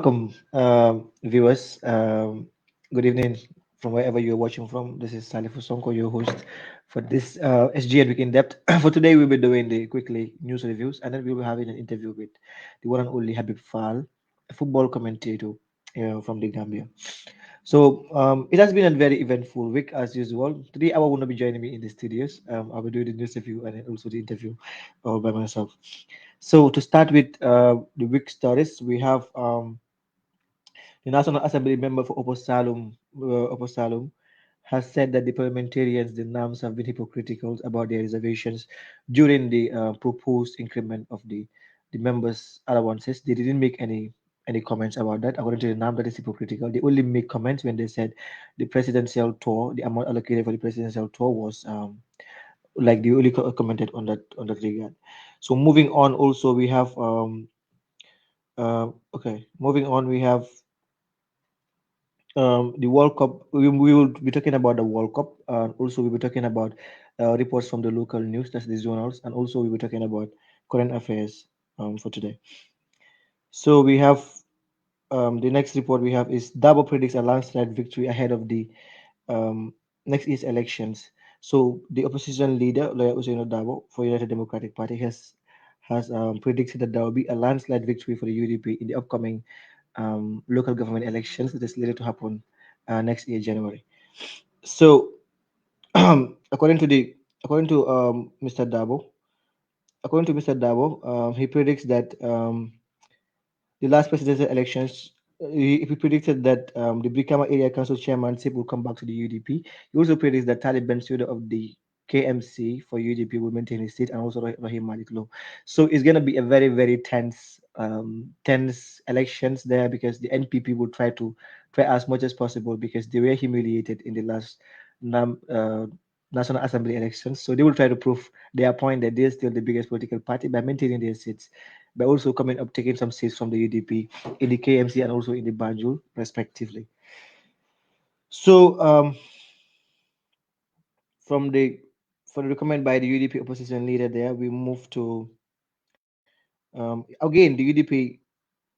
Welcome, viewers. Good evening from wherever you're watching from. This is Salif Sonko, your host for this SGN Week in Depth. For today, we'll be doing the quickly news reviews, and then we'll be having an interview with the one and only Habib Faal, a football commentator from the Gambia. So it has been a very eventful week as usual. Today, I will not be joining me in the studios. I'll be doing the news review and then also the interview all by myself. So to start with the week stories, we have. The National Assembly member for Oposalum has said that the parliamentarians, the NAMs, have been hypocritical about their reservations during the proposed increment of the members' allowances. They didn't make any comments about that. According to the NAM, that is hypocritical. They only make comments when they said the presidential tour, the amount allocated for the presidential tour was like they only commented on that regard. So moving on, also we have okay, moving on we have the World Cup. We will be talking about the World Cup, and also we'll be talking about reports from the local news, that's the journals, and also we'll be talking about current affairs for today. So we have the next report we have is Dabo predicts a landslide victory ahead of the um, next year's elections. So the opposition leader, Lawyer Usaino Dabo for United Democratic Party, has predicted that there will be a landslide victory for the UDP in the upcoming local government elections that is slated to happen next year, January. So, according to the according to Mr. Dabo, according to Mr. Dabo, he predicts that the last presidential elections. He predicted that the Brikama area council chairmanship will come back to the UDP. He also predicts that Talib Bensouda of the KMC for UDP will maintain his seat, and also Rahim Malik Low. So it's going to be a very, very tense elections there because the NPP will try as much as possible because they were humiliated in the last NAM, National Assembly elections. So they will try to prove their point that they're still the biggest political party by maintaining their seats, by also coming up taking some seats from the UDP in the KMC and also in the Banjul, respectively. So from the for the comment by the UDP opposition leader there, we move to again the UDP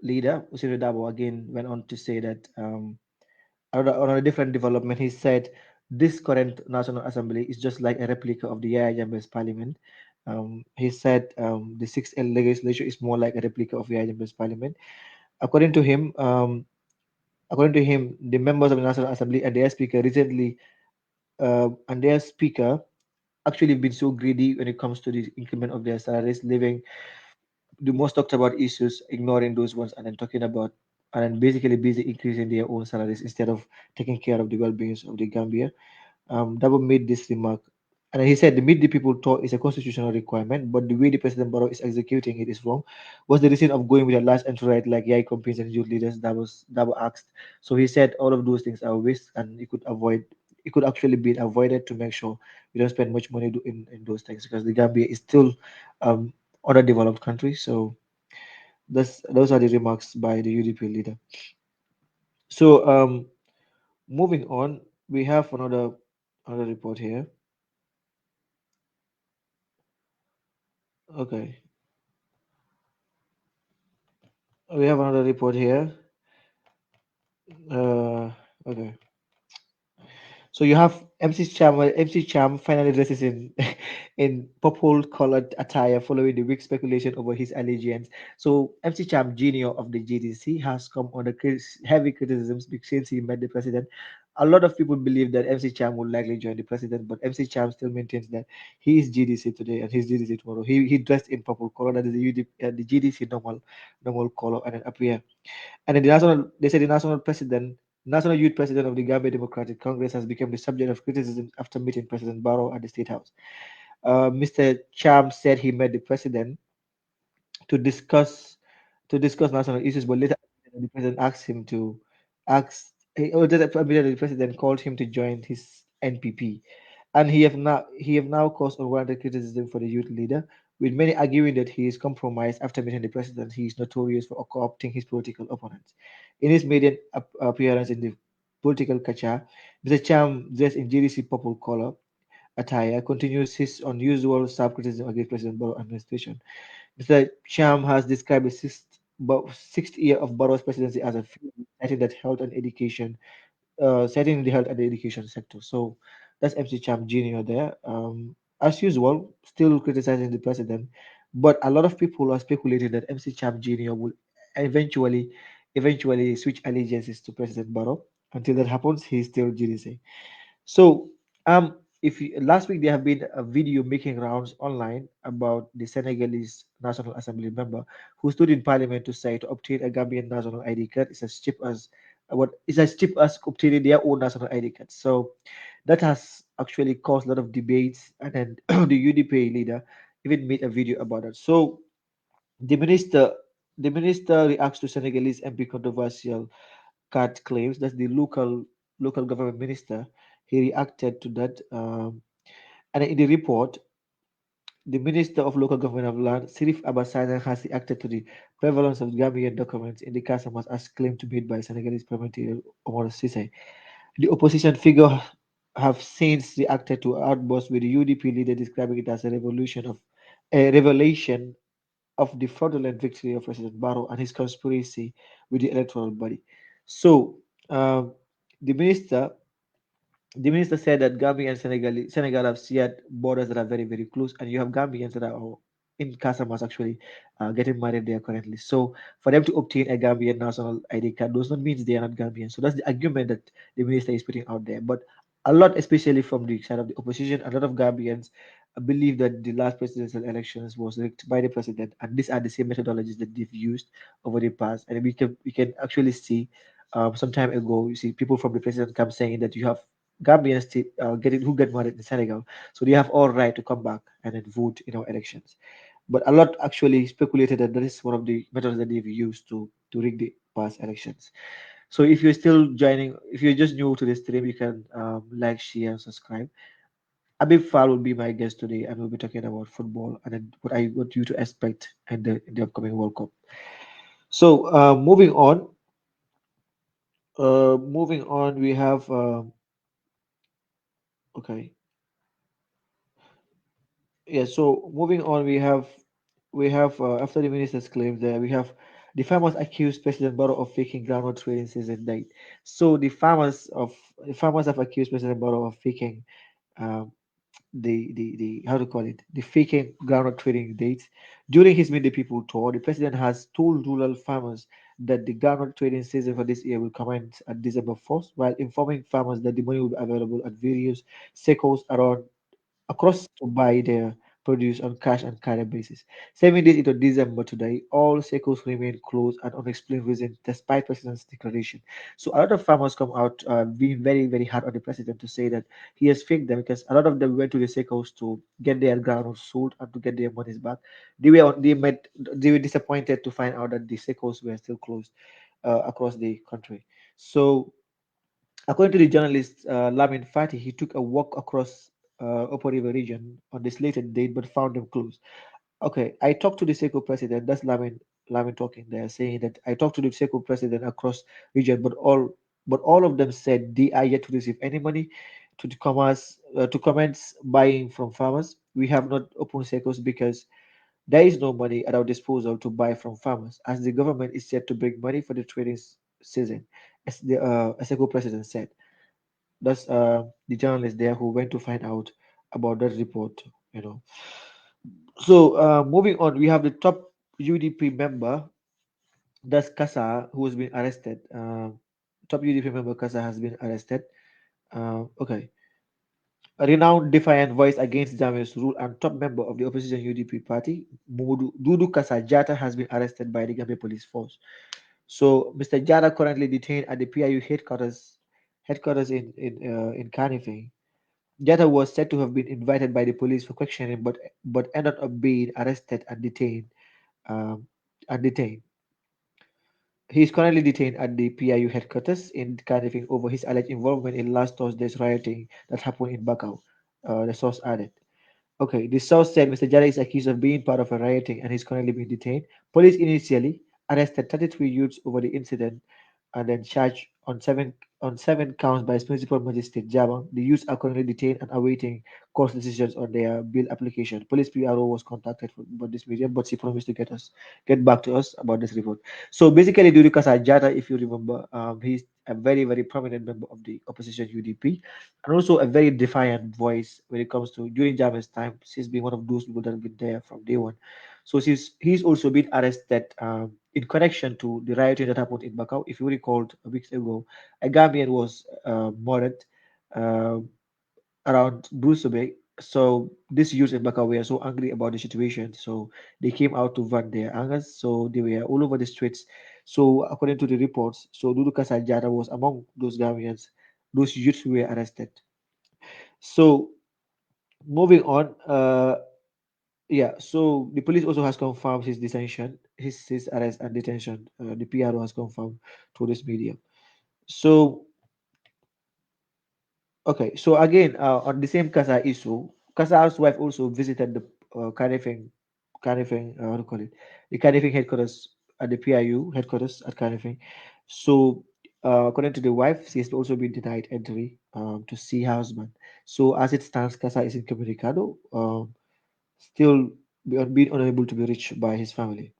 leader Usiru Dabo again went on to say that on a different development, he said this current National Assembly is just like a replica of the Yaya Jammeh's parliament. He said the sixth legislature is more like a replica of Yaya Jammeh's parliament. According to him, according to him, the members of the National Assembly and their speaker actually been so greedy when it comes to the increment of their salaries, leaving the most talked about issues, ignoring those ones, and then talking about and then basically busy increasing their own salaries instead of taking care of the well-being of the Gambia. Dabo made this remark, and he said the meet the people talk is a constitutional requirement, but the way the President Barrow is executing it is wrong. What's the reason of going with a large entourage like Yai companies and youth leaders? Dabo asked. So he said all of those things are waste, and it could actually be avoided to make sure we don't spend much money in those things because the Gambia is still um, other developed country. So those are the remarks by the UDP leader. So moving on, we have another report here. Okay, we have another report here. Uh, okay. So you have MC Cham finally dresses in in purple colored attire following the weak speculation over his allegiance. So MC Cham Jr. of the GDC has come under heavy criticisms since he met the president. A lot of people believe that MC Cham will likely join the president, but MC Cham still maintains that he is GDC today and he's GDC tomorrow. He dressed in purple color, that is the GDC normal color, and then appear. And then they said the national youth president of the Gambia Democratic Congress has become the subject of criticism after meeting President Barrow at the State House. Mr. Cham said he met the president to discuss national issues, but later the president asked him to ask. The president called him to join his NPP, and he have now caused unwarranted criticism for the youth leader, with many arguing that he is compromised after meeting the president. He is notorious for co-opting his political opponents. In his maiden appearance in the political kacha, Mr. Cham, dressed in GDC purple color attire, continues his unusual self-criticism against President Barrow administration. Mr. Cham has described the but sixth year of Barrow's presidency as a failure, citing that health and education, citing the health and the education sector. So that's MC Cham Jr. there. As usual, still criticizing the president, but a lot of people are speculating that MC Cham Jr. will eventually, eventually switch allegiances to President Barrow. Until that happens, he's still GDC. So, if you, last week there have been a video making rounds online about the Senegalese National Assembly member who stood in Parliament to say to obtain a Gambian national ID card is as cheap as what is as cheap as obtaining their own national ID card. So that has actually caused a lot of debates, and then the UDP leader even made a video about it. So the minister, the minister reacts to Senegalese MP controversial card claims. That's the local government minister. He reacted to that, and in the report, the Minister of Local Government of Land, Sirif Abassada, has reacted to the prevalence of Gambian documents in the Casamas as claimed to be made by Senegalese commentator Omar Sise. The opposition figure have since reacted to outbursts with the UDP leader describing it as a revelation of the fraudulent victory of President Barrow and his conspiracy with the electoral body. So, um, the minister the minister said that Gambia and Senegal have shared borders that are very, very close, and you have Gambians that are in Casamas actually getting married there currently. So for them to obtain a Gambian national ID card does not mean they are not Gambian. So that's the argument that the minister is putting out there. But a lot, especially from the side of the opposition, a lot of Gambians believe that the last presidential elections was rigged by the president, and these are the same methodologies that they've used over the past. And we can actually see some time ago, you see people from the president come saying that you have Gambians getting who get married in Senegal, so they have all right to come back and then vote in our elections. But a lot actually speculated that that is one of the methods that they've used to rig the past elections. So if you're still joining, if you're just new to this stream, you can like, share, and subscribe. Abib Fall will be my guest today, and we'll be talking about football and then what I want you to expect in the upcoming World Cup. So moving on, we have okay. Yeah, so moving on, we have after the minister's claims there, we have the farmers accused President Barrow of faking groundnut trading season date. So the farmers have accused President Barrow of faking um, the how to call it the faking groundnut trading dates during his Meet the People tour. The president has told rural farmers that the groundnut trading season for this year will commence at December 1st, while informing farmers that the money will be available at various circles around across to buy their produce on cash and carry basis. 7 days into December today, all circles remain closed and unexplained reason despite President's declaration. So a lot of farmers come out being very, very hard on the president to say that he has faked them because a lot of them went to the circles to get their groundnut sold and to get their monies back. They were disappointed to find out that the circles were still closed across the country. So according to the journalist Lamin Fatih, he took a walk across Upper River region on the slated date but found them closed. Okay, I talked to the SECO president. That's Lamin talking there, saying that I talked to the SECO president across region, but all of them said they are yet to receive any money to commence buying from farmers. We have not opened SECOs because there is no money at our disposal to buy from farmers, as the government is yet to bring money for the trading season, as the SECO president said. That's the journalist there who went to find out about that report. You know. So moving on, we have the top UDP member. That's Kasa, who has been arrested. Top UDP member Kasa has been arrested. Okay. A renowned defiant voice against Jammeh's rule and top member of the opposition UDP party, Dudu Kasa Jata, has been arrested by the Gambia police force. So Mr. Jata currently detained at the PIU headquarters in Kanifing. Jetta was said to have been invited by the police for questioning, but ended up being arrested and detained. Um, and detained. He is currently detained at the PIU headquarters in Cardiff over his alleged involvement in last Thursday's rioting that happened in Bakau. The source added. Okay, the source said Mr. Jada is accused of being part of a rioting and he's currently being detained. Police initially arrested 33 youths over the incident and then charged on seven counts by its principal magistrate Java. The youths are currently detained and awaiting court decisions on their bail application. Police PRO was contacted about this media, but she promised to get back to us about this report. So basically, Dudu Kasajata, if you remember, he's a very prominent member of the opposition UDP, and also a very defiant voice when it comes to during Java's time. She's been one of those people that have been there from day one. So he's also been arrested in connection to the rioting that happened in Bakau. If you recall, weeks ago, a Gambian was murdered uh, around Bruce. So these youths in Bakau were so angry about the situation, so they came out to vent their angers. So they were all over the streets. So according to the reports, so Dudu Kasajara was among those Gambians, those youths who were arrested. So moving on, yeah, so the police also has confirmed his detention, his arrest and detention. The PRO has confirmed to this media. So okay, so again, on the same Kasa issue, Kasa's wife also visited the what do you call it, the Carnifing headquarters at the PIU headquarters at Carnifing. So, according to the wife, she has also been denied entry to see her husband. So, as it stands, Kasa is incommunicado, still being unable to be reached by his family.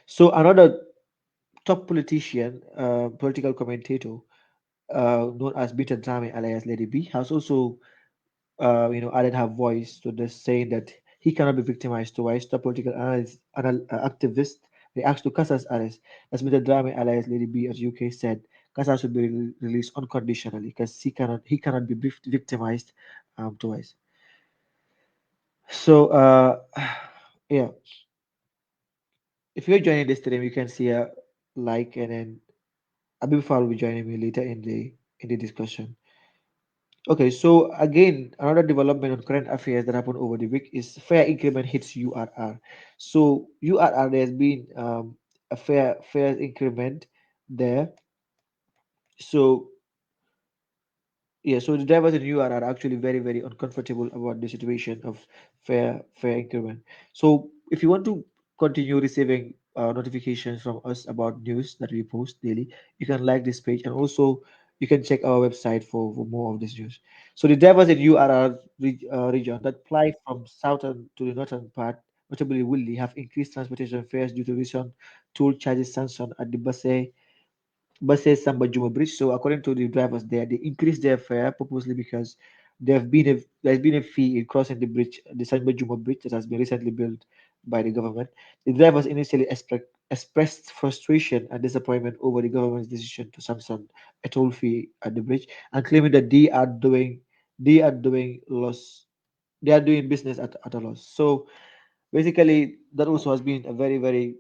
So, another top politician, political commentator, known as Bita Drame alias Lady B, has also added her voice to this, saying that he cannot be victimized twice. The political activist reacts to Casa's arrest. As Mr. Drame alias Lady B at UK said, Casa should be released unconditionally because he cannot be victimized twice. So yeah, if you're joining this today, you can see a like, and then Abibifal will be joining me later in the discussion. Okay, so again, another development on current affairs that happened over the week is fair increment hits URR. So URR, there's been a fair increment there. So yeah, so the drivers in UR are actually very uncomfortable about the situation of fair increment. So if you want to continue receiving notifications from us about news that we post daily, you can like this page, and also you can check our website for more of this news. So the drivers in URR region that fly from southern to the northern part, notably Willy, have increased transportation fares due to recent toll charges sanction at the buses Samba Juma Bridge. So according to the drivers there, they increased their fare purposely because there's been a fee in crossing the bridge, the Samba Juma Bridge that has been recently built by the government. The drivers initially expressed frustration and disappointment over the government's decision to sanction a toll fee at the bridge, and claiming that they are doing loss they are doing business at a loss. So basically, that also has been a very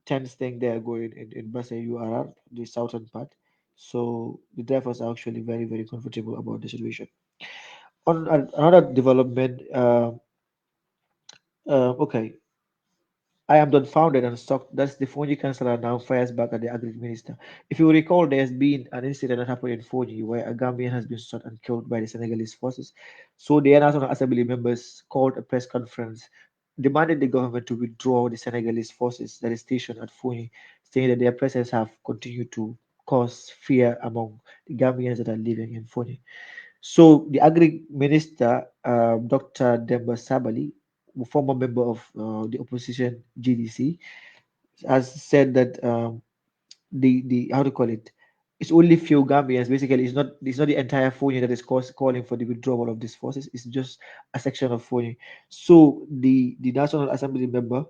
tense thing there going in Basa URR, the southern part. So the drivers are actually very comfortable about the situation. On another development, okay, I am dumbfounded and shocked. That's the Fonyi councillor now fires back at the agri minister. If you recall, there's been an incident that happened in Fonyi where a Gambian has been shot and killed by the Senegalese forces. So the National Assembly members called a press conference demanding the government to withdraw the Senegalese forces that is stationed at Fonyi, saying that their presence have continued to cause fear among the Gambians that are living in Fonyi. So the Agri Minister, Dr. Demba Sabali, former member of the opposition GDC, has said that the how to call it, it's only few Gambians. Basically, it's not the entire Fonyi that is calling for the withdrawal of these forces. It's just a section of Fonyi. So the National Assembly member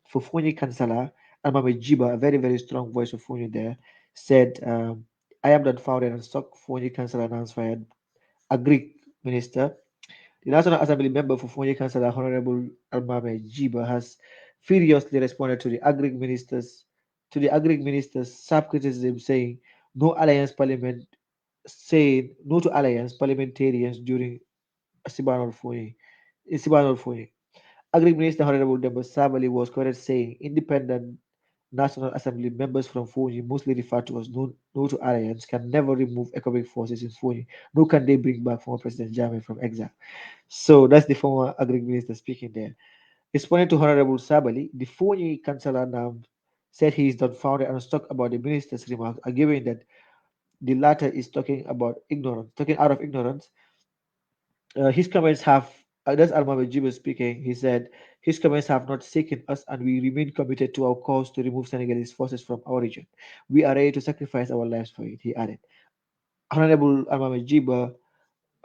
for Fonyi Kansala, Amame Jiba, a very strong voice of Fonyi there, said, "I am not found and stuck. Fonyi Kansala announced fired a Greek minister." The National Assembly member for Fonyi Councillor Honorable Almame Jiba has furiously responded to the Agri minister's sharp criticism, saying no to alliance parliamentarians during Sibanor Fonyi. Sibanor Fonyi. Agri Minister Honorable Demba Sabali was quoted saying independent National Assembly members from Fonyi, mostly referred to as no to alliance, can never remove economic forces in Fonyi, nor can they bring back former President Jammeh from exile. So that's the former agri minister speaking there. Responding to Honorable Sabali, the Fonyi councillor now said he is dumbfounded and stuck about the minister's remarks, arguing that the latter is talking about ignorance, talking out of ignorance. His comments have, that's Alma speaking. He said, his comments have not shaken us, and we remain committed to our cause to remove Senegalese forces from our region. We are ready to sacrifice our lives for it, he added. Honorable Honorable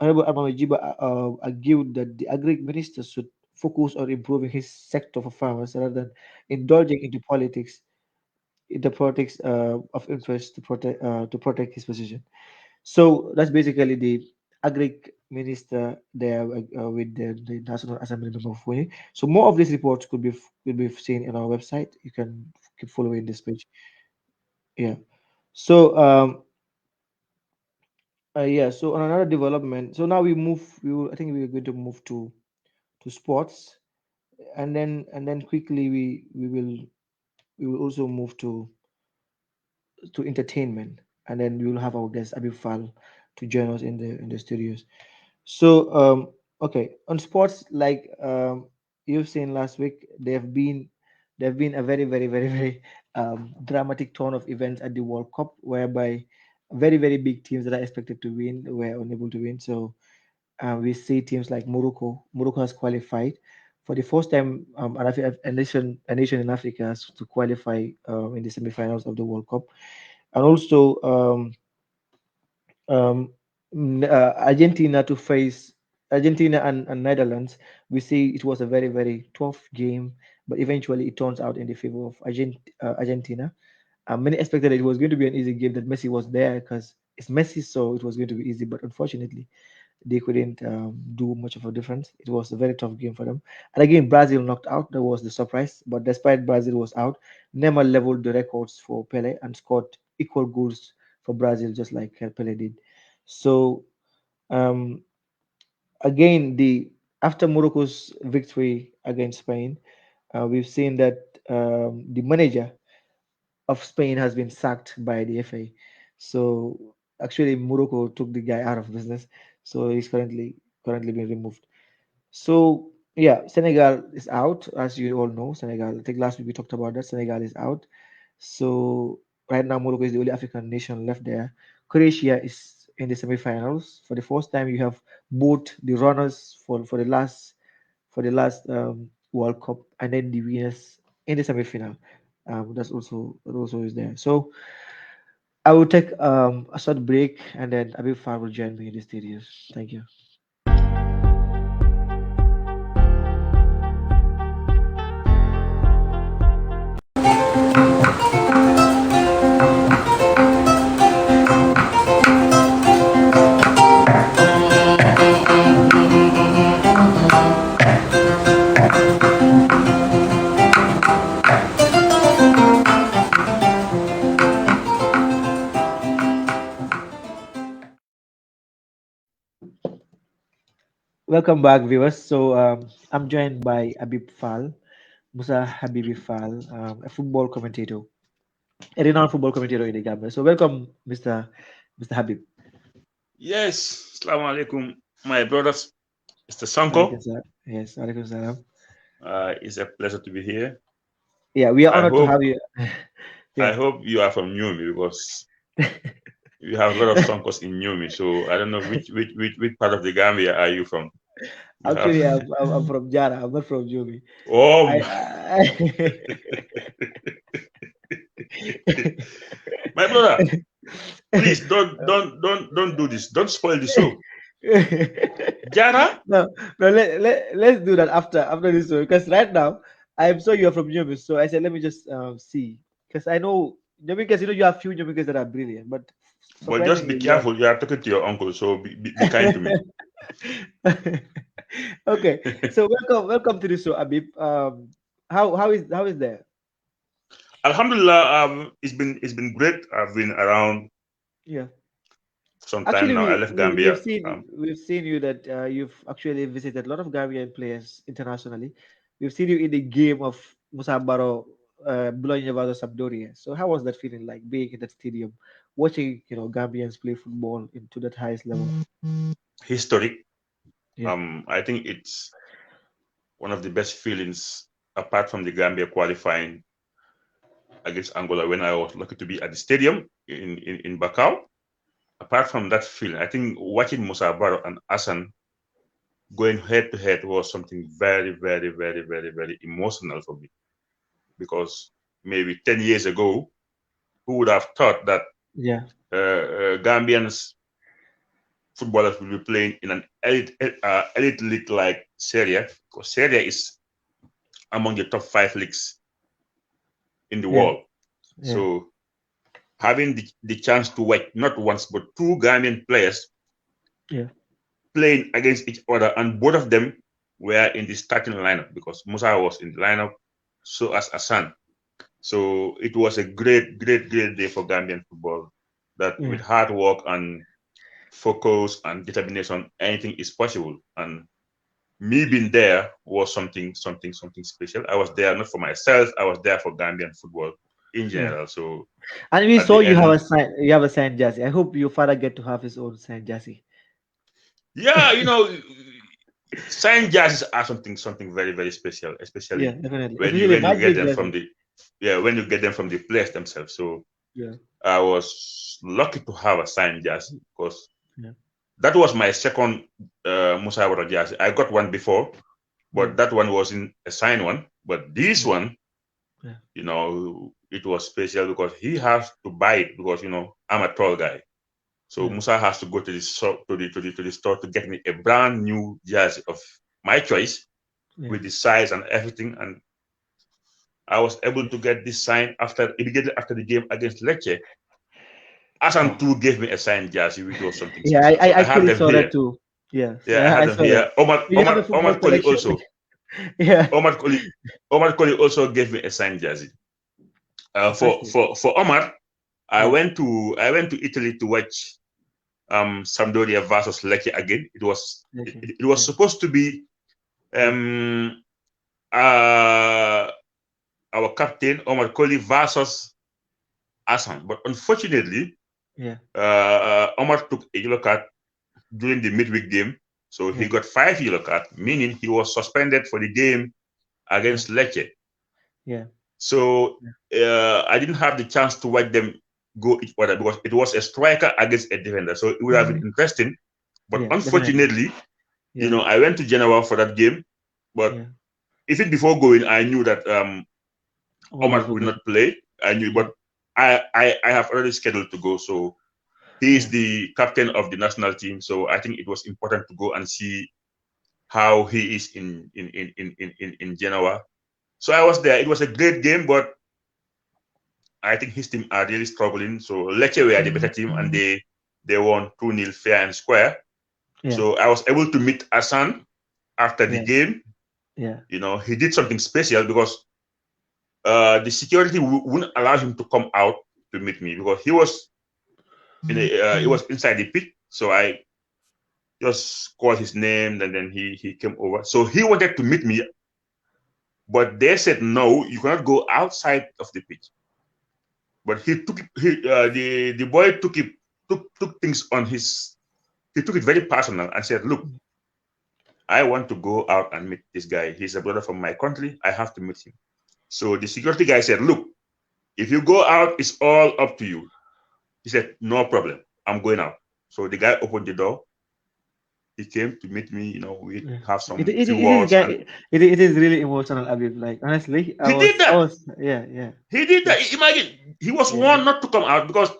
Almamajiba argued that the agri minister should focus on improving his sector for farmers rather than indulging into politics of interest to protect his position. So that's basically the agri minister there with the National Assembly member of Winnie. So more of these reports could be seen in our website. You can keep following this page. Yeah. So yeah. So on another development. So now we move. I think we are going to move to sports, and then quickly we will also move to entertainment, and then we will have our guest Abib Fal to join us in the studios. So okay, on sports, like you've seen last week, there have been a very dramatic turn of events at the World Cup, whereby very big teams that are expected to win were unable to win. So we see teams like Morocco. Morocco has qualified for the first time. A nation in Africa has to qualify in the semifinals of the World Cup, and also um, Argentina to face Argentina and Netherlands. We see it was a very tough game, but eventually it turns out in the favor of Argentina. Many expected it was going to be an easy game, that Messi was there because it's Messi, so it was going to be easy. But unfortunately, they couldn't do much of a difference. It was a very tough game for them. And again, Brazil knocked out. That was the surprise. But despite Brazil was out, Neymar leveled the records for Pele and scored equal goals for Brazil, just like Pele did. So um, again, the after Morocco's victory against Spain, we've seen that the manager of Spain has been sacked by the FA. So actually, Morocco took the guy out of business. So he's currently being removed. So yeah, Senegal is out, as you all know. Senegal. I think last week we talked about that. Senegal is out. So right now, Morocco is the only African nation left there. Croatia is in the semifinals for the first time. You have both the runners for the last World Cup, and then the winners in the semifinal. That also is there. So I will take a short break, and then Abib Far will join me in the studios. Thank you. Welcome back, viewers. So I'm joined by Abib Fal, Musa Habibi Faal, a football commentator, a renowned football commentator in the Gambia. So welcome, Mr. Habib. Yes, Assalamu alaikum, my brothers. Mr. Alaikum Sanko, salam. Yes, alaikum salam. it's a pleasure to be here. Yeah, we are I honored to hope have you. I Yeah. hope you are from Nyumi because we have a lot of Sankos in Nyumi. So I don't know which part of the Gambia are you from? We have Actually, I'm from Jara. I'm not from Jobi. oh I my brother, please don't do this. Don't spoil the show. Jara, no, no. Let's do that after this one, because right now I'm sure you're from Jobi. So I said, let me just see, because I know Jobikas. You know, you have few Jobikas that are brilliant, but but just be surprisingly, you have. careful. You are talking to your uncle, so be kind to me. Okay, so welcome to the show, Abib. How is there? Alhamdulillah, it's been great. I've been around Yeah. for some time Actually, now. I left Gambia. we've seen you that you've actually visited a lot of Gambian players internationally. We've seen you in the game of Musa Baro, Bologna versus Sampdoria. So how was that feeling like being in that stadium, watching Gambians play football into that highest level? Historic. Yeah. I think it's one of the best feelings apart from the Gambia qualifying against Angola when I was lucky to be at the stadium in Bakau. apart from that feeling, I think watching Musa Barrow and Hassan going head to head was something very, very, very, very, very emotional for me, because maybe 10 years ago, who would have thought that Yeah. Gambians footballers will be playing in an elite league like Serie A, because Serie A is among the top 5 leagues in the Yeah. world. Yeah. So having the chance to watch not once but two Gambian players Yeah. playing against each other, and both of them were in the starting lineup, because Musa was in the lineup, so as Hassan. So it was a great, great, great day for Gambian football. That Yeah. with hard work and focus and determination, anything is possible. And me being there was something special. I was there not for myself. I was there for Gambian football in Yeah. general. So And we at saw the you have a end, sign. You have a signed jersey. I hope your father get to have his own signed jersey. yeah, signed jerseys are something very, very special, Yeah, especially definitely. when you Especially when you get birthday them from jersey. the when you get them from the players themselves. So Yeah. I was lucky to have a signed jersey, because Yeah. that was my second Musa jersey. I got one before, Yeah. but that one wasn't a signed one. But this Yeah. one, Yeah. it was special because he has to buy it, because I'm a tall guy. So Yeah. Musa has to go to the store to the store to get me a brand new jersey of my choice Yeah. with the size and everything. And I was able to get this signed immediately after the game against Lecce. Asan Oh. too gave me a signed jersey, which was something Yeah, I, special. I So I have actually them saw that here. too. Yes, Yeah, I have I them saw that. here. Omar You have a Omar football Omar Koli collection. also. Yeah. Omar Koli Omar Koli also gave me a signed jersey. For Fantastic. for for Omar, I Yeah. went to I went to Italy to watch Sampdoria versus Lecce again. It was it, Okay. it was Yeah. supposed to be Yeah. um uh our captain Omar Koli versus Asan, but unfortunately, Yeah. Omar took a yellow card during the midweek game, so he Yeah. got 5 yellow cards, meaning he was suspended for the game Yeah. against Lecce. Yeah. So Yeah. I didn't have the chance to watch them go each other, because it was a striker against a defender. So it would have been interesting. But Yeah. Definitely. unfortunately, Yeah. I went to Genoa for that game. But Yeah. even before going, I knew that Omar Omar was would going. not play. I knew, Yeah. but I have already scheduled to go. So he is Yeah. the captain of the national team. So I think it was important to go and see how he is in Genoa. So I was there. It was a great game, but I think his team are really struggling. So Lecce were the better team, and they won 2-0 fair and square. Yeah. So I was able to meet Hassan after the Yeah. game. Yeah. He did something special, because the security wouldn't allow him to come out to meet me, because he was inside the pit. So I just called his name, and then he came over. So he wanted to meet me, but they said no, you cannot go outside of the pitch. But the boy took things on his. He took it very personal and said, "Look, I want to go out and meet this guy. He's a brother from my country. I have to meet him." So the security guy said, "Look, if you go out, it's all up to you." He said, "No problem. I'm going out." So the guy opened the door. He came to meet me. We Yeah. have It, some it, few it is words, and it is really emotional, Abib. Like honestly, he did I that. was yeah, yeah. He did Yeah. that. Imagine, he was Yeah. warned not to come out, because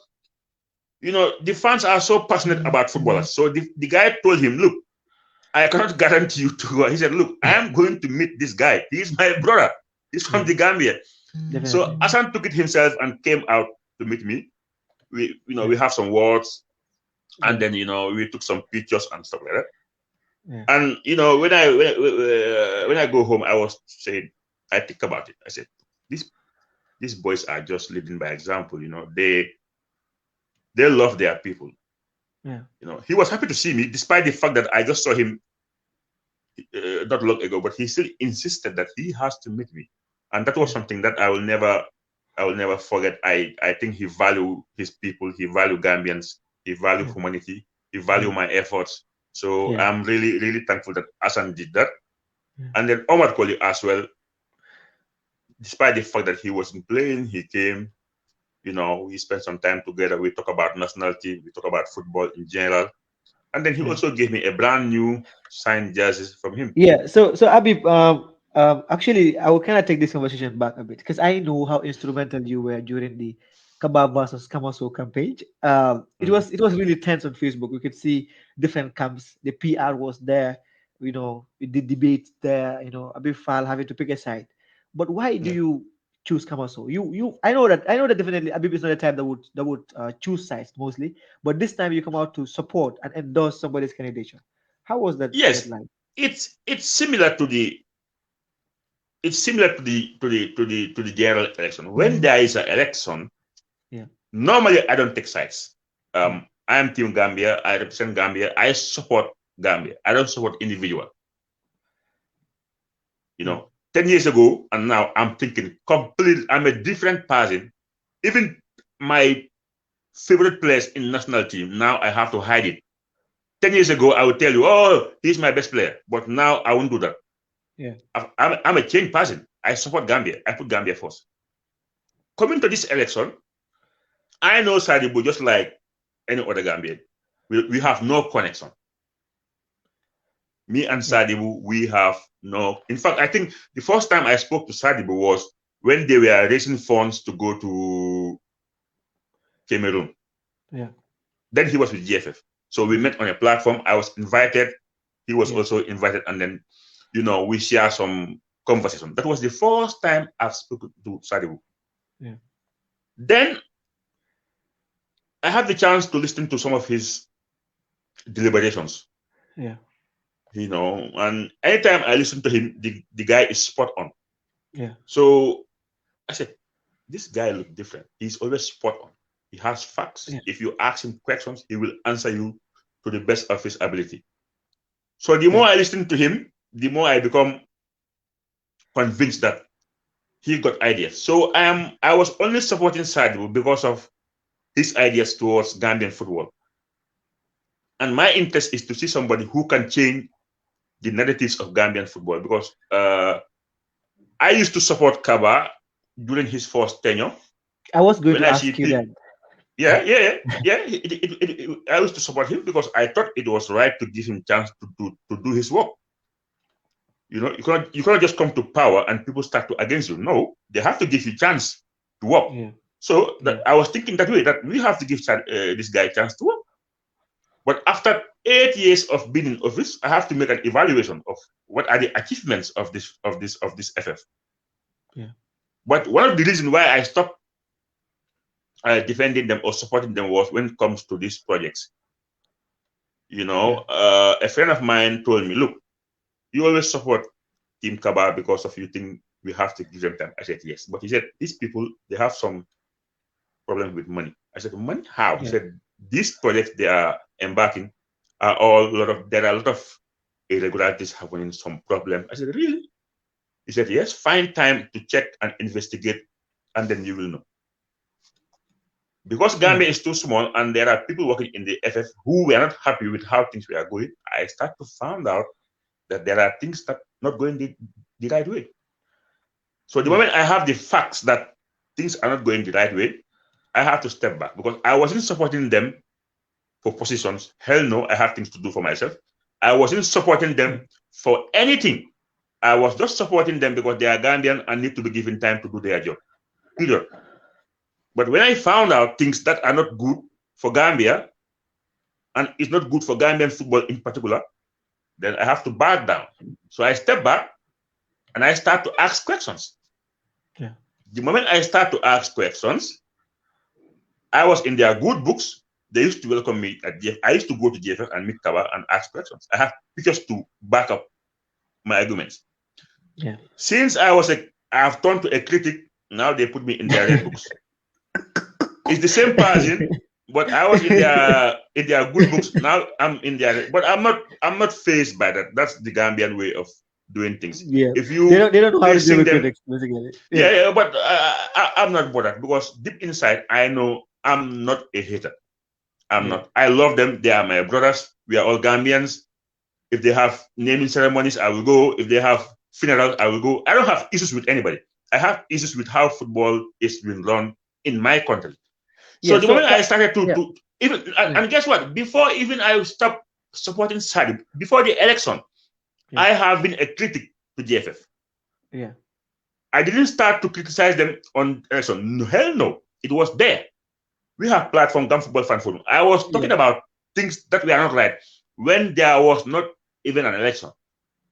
the fans are so passionate about footballers. So the guy told him, "Look, I cannot guarantee you to go." He said, "Look, I am going to meet this guy. He's my brother. He's from Yeah. the Gambia." So Definitely. Hassan took it himself and came out to meet me. We Yeah. have some words, and Yeah. then we took some pictures and stuff like that. Yeah. And when I go home, I was saying, I think about it. I said, these boys are just living by example. They love their people. Yeah. He was happy to see me, despite the fact that I just saw him not long ago. But he still insisted that he has to meet me, and that was Yeah. something that I will never forget. I think he value his people. He value Gambians. He value Yeah. humanity. He value Yeah. my efforts. So Yeah. I'm really, really thankful that Hassan did that. Yeah. And then Omar Koli as well, despite the fact that he wasn't playing, he came. We spent some time together. We talk about nationality. We talk about football in general. And then he Yeah. also gave me a brand new signed jerseys from him. Yeah, so Abib, actually, I will kind of take this conversation back a bit because I know how instrumental you were during the Kabab versus Kamaso campaign. Mm, It was really tense on Facebook. We could see different camps. The PR was there, the debate there. Abib Fal having to pick a side. But why do yeah. you choose Kamaso? I know that definitely Abib is not the type that would choose sides mostly. But this time you come out to support and endorse somebody's candidature. How was that Yes, like? it's similar to the general election. When there is an election, Yeah. normally I don't take sides. Yeah. I am Team Gambia. I represent Gambia. I support Gambia. I don't support individual. You Yeah. know, 10 years ago and now I'm thinking completely. I'm a different person. Even my favorite players in national team now I have to hide it. 10 years ago I would tell you, oh, he's my best player, but now I won't do that. Yeah. I'm a changed person. I support Gambia. I put Gambia first. Coming to this election, I know Sadibu just like any other Gambian. We have no connection. Me and Yeah. Sadibu, we have no. In fact, I think the first time I spoke to Sadibu was when they were raising funds to go to Cameroon. Yeah. Then he was with GFF. So we Yeah. met on a platform. I was invited. He was Yeah. also invited. And then, we share some conversation. That was the first time I've spoken to Sadibu. Yeah. Then I had the chance to listen to some of his deliberations, Yeah. and anytime I listen to him, the guy is spot on. Yeah. So I said, this guy looks different. He's always spot on. He has facts. Yeah. If you ask him questions, he will answer you to the best of his ability. So the Yeah. more I listen to him, the more I become convinced that he got ideas. So I was only supporting Sadibu because of his ideas towards Gambian football. And my interest is to see somebody who can change the narratives of Gambian football because I used to support Kaba during his first tenure. I was going When to I see ask you people, that. yeah, yeah, yeah, I used to support him because I thought it was right to give him chance to do his work. You cannot just come to power and people start to against you. No, they have to give you chance to work. Yeah. So that Yeah. I was thinking that way, that we have to give this guy a chance to work. But after 8 years of being in office, I have to make an evaluation of what are the achievements of this FF. Yeah. But one of the reasons why I stopped defending them or supporting them was when it comes to these projects. Yeah. A friend of mine told me, look, you always support Team Kaba because of you think we have to give them time. I said, yes. But he said, these people, they have some problem with money. I said, money? How? He Yeah. said, these projects they are embarking are all there are a lot of irregularities happening, some problem. I said, really? He said, yes, find time to check and investigate, and then you will know. Because Yeah. Gambia is too small and there are people working in the FF who were not happy with how things were going, I start to find out that there are things that not going the right way. So the Yeah. moment I have the facts that things are not going the right way, I have to step back because I wasn't supporting them for positions. Hell no, I have things to do for myself. I wasn't supporting Yeah. them for anything. I was just supporting them because they are Gambian and need to be given time to do their job. Period. But when I found out things that are not good for Gambia and it's not good for Gambian football in particular, then I have to back down. So I step back and I start to ask questions. Yeah. The moment I start to ask questions, I was in their good books. They used to welcome me at GF. I used to go to GFF and meet Kaba and ask questions. I have pictures to back up my arguments. Yeah. Since I have turned to a critic, now they put me in their red books. It's the same person, but I was in their good books. Now I'm in their, but I'm not phased by that. That's the Gambian way of doing things. Yeah. If They you don't know how to deal facing with them, critics, basically. yeah, Yeah. yeah, but I'm not bothered because deep inside I know I'm not a hater. I'm Yeah. not. I love them. They are my brothers. We are all Gambians. If they have naming ceremonies, I will go. If they have funerals, I will go. I don't have issues with anybody. I have issues with how football is being run in my country. So Yeah. the moment So I started yeah. to even Yeah. and guess what? Before even I stopped supporting Sadi, before the election, Yeah. I have been a critic to GFF. Yeah. I didn't start to criticize them on election. No, hell no. It was there. We have platform Gam Football Fan Forum. I was Yeah. talking about things that were not right when there was not even an election.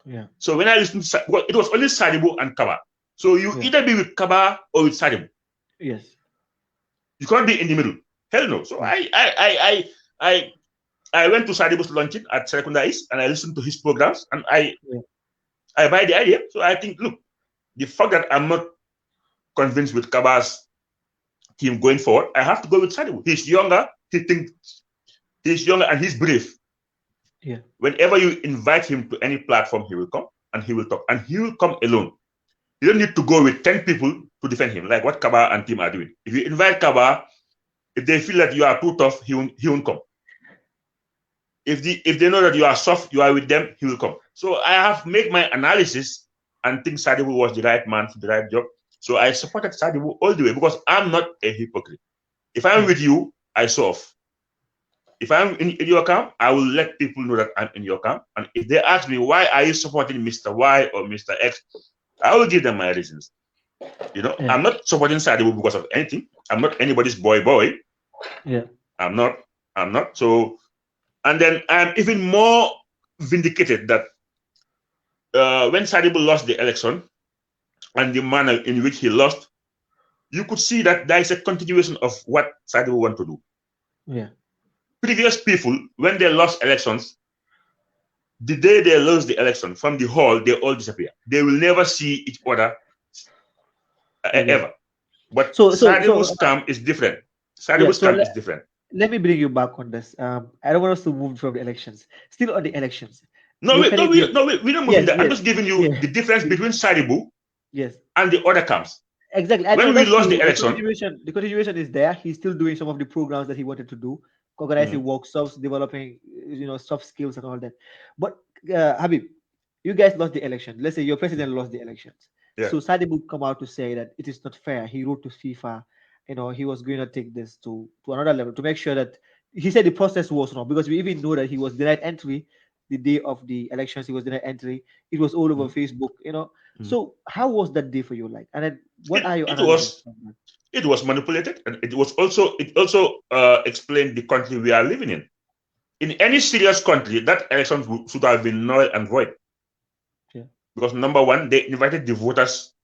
Yeah. So when I listened to well, it was only Sadibu and Kaba. So you Yeah. either be with Kaba or with Sadibu. Yes. You can't be in the middle. Hell no. So Yeah. I went to Sadibu's luncheon at Serekunda East and I listened to his programs and Yeah. I buy the idea. So I think, look, the fact that I'm not convinced with Kaba's team going forward, I have to go with Sadibu. He's younger. He thinks he's younger and he's brave. Yeah. Whenever you invite him to any platform, he will come and he will talk. And he will come alone. You don't need to go with 10 people to defend him, like what Kaba and team are doing. If you invite Kaba, if they feel that you are too tough, he won't come. If they know that you are soft, you are with them, he will come. So I have made my analysis and think Sadibu was the right man for the right job. So I supported Sadibu all the way because I'm not a hypocrite. If I'm with you, I show off. If I'm in your camp, I will let people know that I'm in your camp. And if they ask me, why are you supporting Mr. Y or Mr. X, I will give them my reasons. You know, Yeah. I'm not supporting Sadibu because of anything. I'm not anybody's boy. Yeah. I'm not. So, and then I'm even more vindicated that when Sadibu lost the election and the manner in which he lost, you could see that there is a continuation of what Sadibu want to do. Yeah. Previous people, when they lost elections, the day they lose the election from the hall, they all disappear. They will never see each other Again. ever. But So Sadibu's camp is different. yeah. Sadibu's So camp is different. let me bring you back on this. I don't want us to move from the elections. Still on the elections. No, Your we, candidate. no, we're not moving Yes. that. I'm Yes. just giving you Yeah. the difference The- between Sadibu yes. and the other camps. Exactly. I know When we that's lost the true. The election, continuation, the continuation is there. He's still doing some of the programs that he wanted to do, organizing workshops, developing, soft skills and all that. But Habib, you guys lost the election. Let's say your president lost the elections. yeah, So Sadi would come out to say that it is not fair. He wrote to FIFA, he was going to take this to another level to make sure that he said the process was wrong because we even know that he was denied entry the day of the elections. He was denied entry. It was all over mm, Facebook. mm. So how was that day for you like? And then what are your it analysis was from that? it was manipulated, and it also explained the country we are living in. In any serious country, that election should have been null and void Yeah. because number one, they invited the voters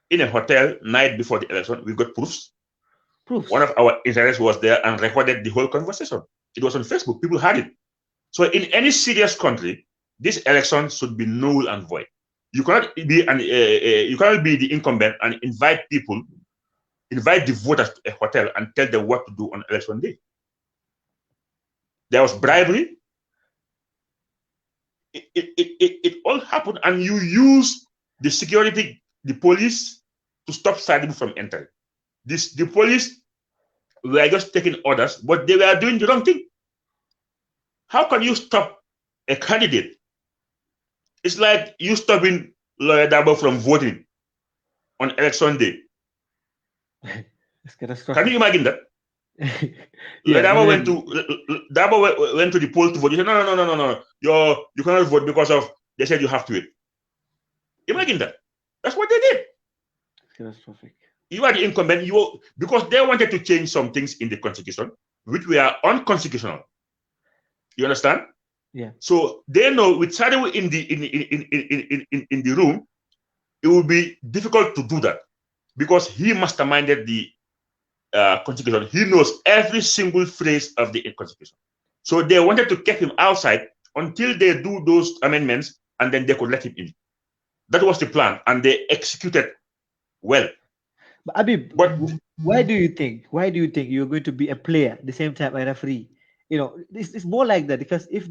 in a hotel night before the election. We got proofs. One Proofs. of our interns was there and recorded the whole conversation. It was on Facebook. People had it. So in any serious country, this election should be null and void. You cannot be the incumbent and invite the voters to a hotel and tell them what to do on election day. There was bribery. It all happened, and you use the security, the police, to stop Sadibu from entering. The police were just taking orders, but they were doing the wrong thing. How can you stop a candidate? It's like you stopping Lawyer Dabo from voting on election day. It's Can you catastrophic. imagine that? Yeah, Dabo went definitely. to went to the poll to vote. He said, no. You cannot vote because of they said you have to wait. Imagine that. That's what they did. It's catastrophic. You are the incumbent. Because they wanted to change some things in the constitution, which were unconstitutional. You understand? Yeah. So they know with Sadibu in the room, it will be difficult to do that because he masterminded the constitution. He knows every single phrase of the constitution. So they wanted to keep him outside until they do those amendments, and then they could let him in. That was the plan, and they executed well. But Abib, But why do you think you're going to be a player at the same time a referee? It's more like that because if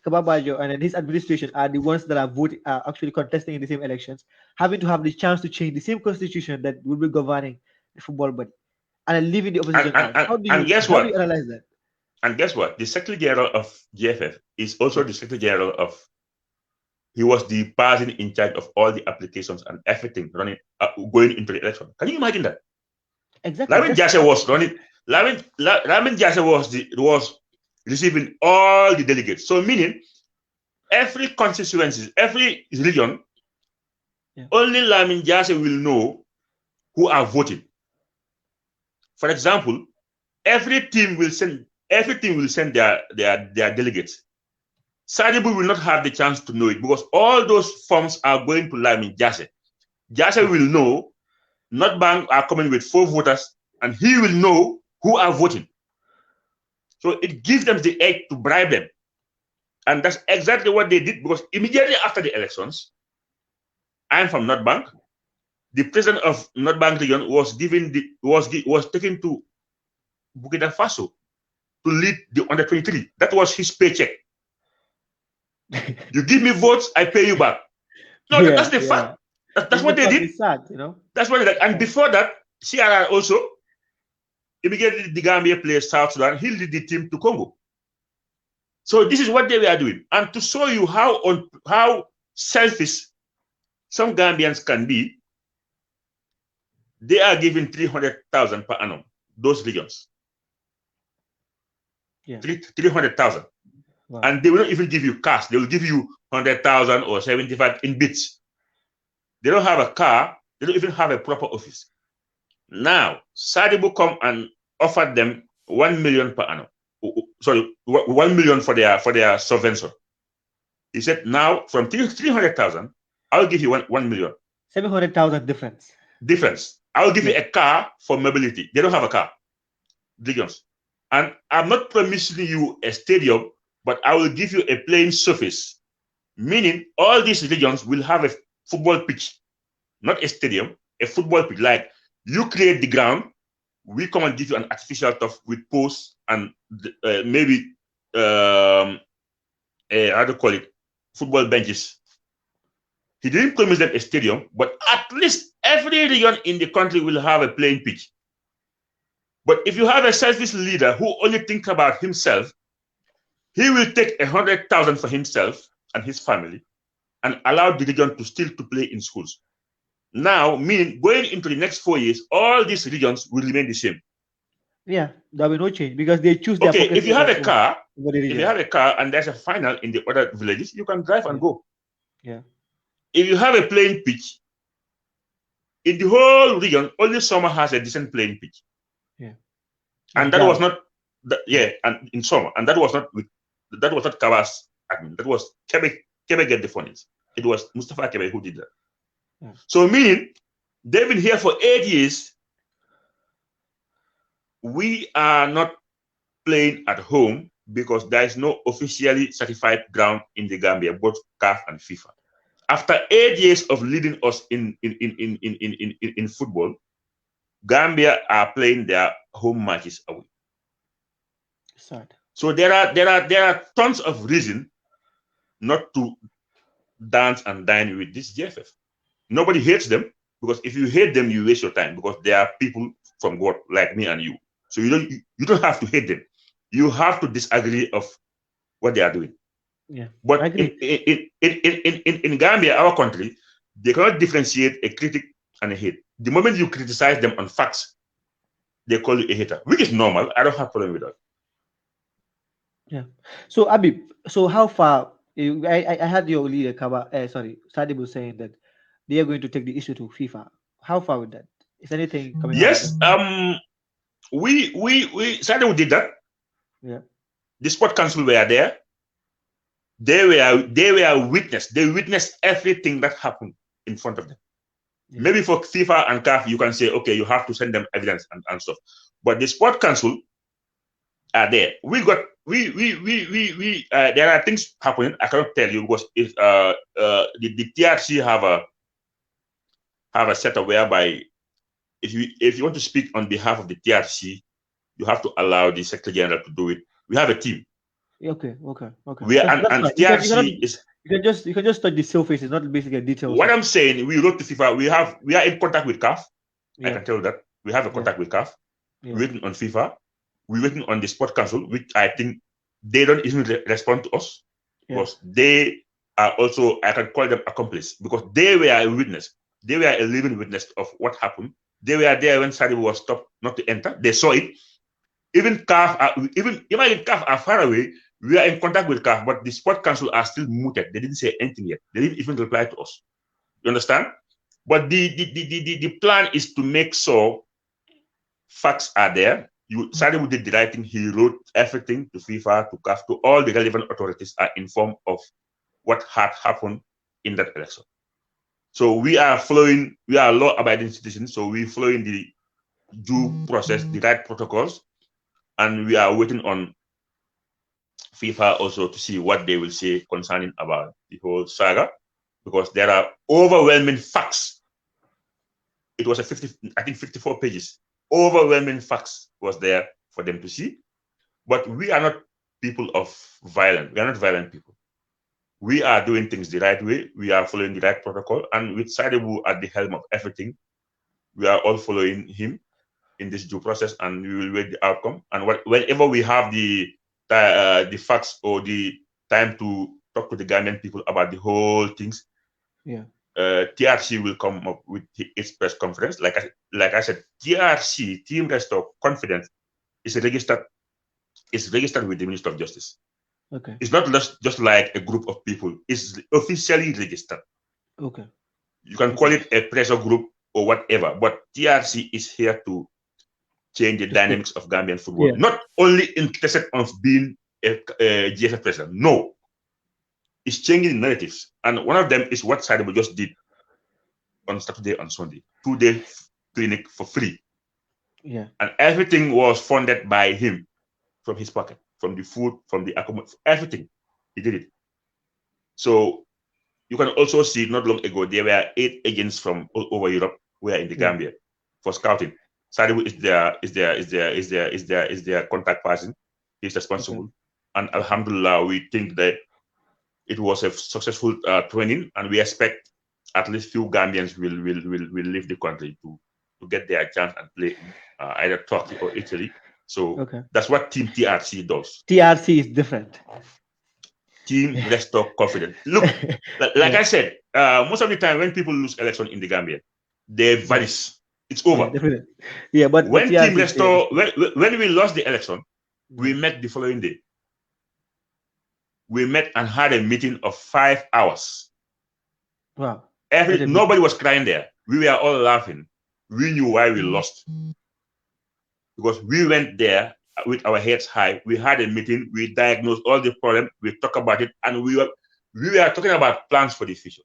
Kababajo and then his administration are the ones that are actually contesting in the same elections, having to have the chance to change the same constitution that will be governing the football body, and then leaving the and, opposition and, out. and, How do and you guess how do you what? analyze that? And guess what? The Secretary General of GFF is also Yeah. the Secretary General of. He was the person in charge of all the applications and everything running going into the election. Can you imagine that? Exactly. Lamin Jase was running. Lamin Jase was receiving all the delegates. So meaning every constituency, every region, Yeah. only Lamin Jase will know who are voting. For example, every team will send their delegates. Sadibu will not have the chance to know it because all those forms are going to Lamin Jase. Jase Yeah. will know Not Bank are coming with 4 voters, and he will know who are voting. So it gives them the edge to bribe them. And that's exactly what they did because immediately after the elections, I'm from North Bank. The president of North Bank region was taken to Burkina Faso to lead the under 23. That was his paycheck. You give me votes, I pay you back. No, that's Yeah. the fact. Yeah. That's It's what the they fact. did. It's sad, you know. That's what they did. It's And sad. before that, CRR also immediately the Gambia played South Sudan. He led the team to Congo. So this is what they were doing. And to show you how selfish some Gambians can be, they are giving 300,000 per annum, those regions. Yeah. 300,000. Wow. And they will not even give you cash. They will give you 100,000 or 75 in bits. They don't have a car. They don't even have a proper office. Now, Sadibu come and offered them 1 million per annum. Sorry, 1 million for their subvention. He said, now from 300,000, I'll give you 1 million. 700,000 difference. I'll give you a car for mobility. They don't have a car. Regions. And I'm not promising you a stadium, but I will give you a playing surface. Meaning all these regions will have a football pitch, not a stadium, a football pitch. Like you create the ground, we come and give you an artificial turf with posts and maybe how to call it, football benches. He didn't promise them a stadium, but at least every region in the country will have a playing pitch. But if you have a selfish leader who only thinks about himself, he will take 100,000 for himself and his family and allow the region to still to play in schools. Now, meaning going into the next 4 years, all these regions will remain the same. Yeah, there will be no change because they choose their Okay, pocket. if you have a car and there's a final in the other villages, you can drive and go. Yeah. If you have a playing pitch, in the whole region, only summer has a decent playing pitch. Yeah. And that was not, and in summer, and that was not Kawa's admin. That was Kebe get the funds. It was Mustafa Kebe who did that. Yeah. So meaning, they've been here for 8 years. We are not playing at home because there is no officially certified ground in the Gambia, both CAF and FIFA. After 8 years of leading us in football, Gambia are playing their home matches away. Sad. So there are tons of reason not to dance and dine with this GFF. Nobody hates them because if you hate them, you waste your time because they are people from God like me and you. So you don't have to hate them. You have to disagree of what they are doing. Yeah. But in Gambia, our country, they cannot differentiate a critic and a hate. The moment you criticize them on facts, they call you a hater, which is normal. I don't have a problem with that. Yeah. So Abib, so how far? I had your leader Sadibu saying that they are going to take the issue to FIFA. How far with that? Is anything coming out of Yes, that? we Sadibu did that. Yeah. The sport council were there. They were witness. They witnessed everything that happened in front of them. Yeah. Maybe for FIFA and CAF, you can say, okay, you have to send them evidence and stuff. But the sport council are there. There are things happening. I cannot tell you because if the TRC have a setup whereby if you want to speak on behalf of the TRC, you have to allow the Secretary General to do it. We have a team. Okay. And TRC is. You can just touch the surface. It's not basically details. What I'm saying, we wrote to FIFA. We are in contact with CAF. Yeah. I can tell you that we have a contact with CAF. Yeah. We're waiting on FIFA. We're waiting on the Sport Council, which I think they don't even respond to us because they are also, I can call them accomplice because they were a witness. They were a living witness of what happened They were there when Saudi was stopped not to enter. They saw it. Even CAF, even imagine CAF are far away. We are in contact with CAF, but the sport council are still muted. They didn't say anything yet. They didn't even reply to us. You understand? But the plan is to make sure facts are there. Saudi did the right thing. He wrote everything to FIFA, to CAF, to all the relevant authorities are informed of what had happened in that election. So we are law-abiding citizens. So we're following the due process, the right protocols, and we are waiting on FIFA also to see what they will say concerning about the whole saga, because there are overwhelming facts. It was 54 pages. Overwhelming facts was there for them to see. But we are not people of violence. We are not violent people. We are doing things the right way. We are following the right protocol. And with Sadibu at the helm of everything, we are all following him in this due process, and we will wait the outcome. And whenever we have the facts or the time to talk to the Gambian people about the whole things, TRC will come up with its press conference. Like I said, TRC, Team Restore Confidence, is registered with the Minister of Justice. Okay. It's not just like a group of people. It's officially registered. Okay. You can call it a pressure group or whatever, but TRC is here to change the dynamics of Gambian football. Yeah. Not only interested in being a GFF president. No. It's changing narratives. And one of them is what Sadibu just did on Saturday and Sunday. 2-day clinic for free. Yeah. And everything was funded by him from his pocket, from the food, from the accommodation, everything. He did it. So you can also see not long ago, there were 8 agents from all over Europe who are in the Gambia for scouting. Sadibu is their contact person. He's responsible. Okay. And alhamdulillah, we think that it was a successful training, and we expect at least few Gambians will leave the country to get their chance and play in either Turkey or Italy. So that's what Team TRC does. TRC is different. Team Restore Confidence. Look, like I said, most of the time when people lose election in the Gambia, they vanish. It's over. But when Team Restore, when we lost the election, we met the following day. We met and had a meeting of 5 hours. Wow. Nobody was crying there. We were all laughing. We knew why we lost. Because we went there with our heads high. We had a meeting. We diagnosed all the problems. We talked about it. And we were talking about plans for the future.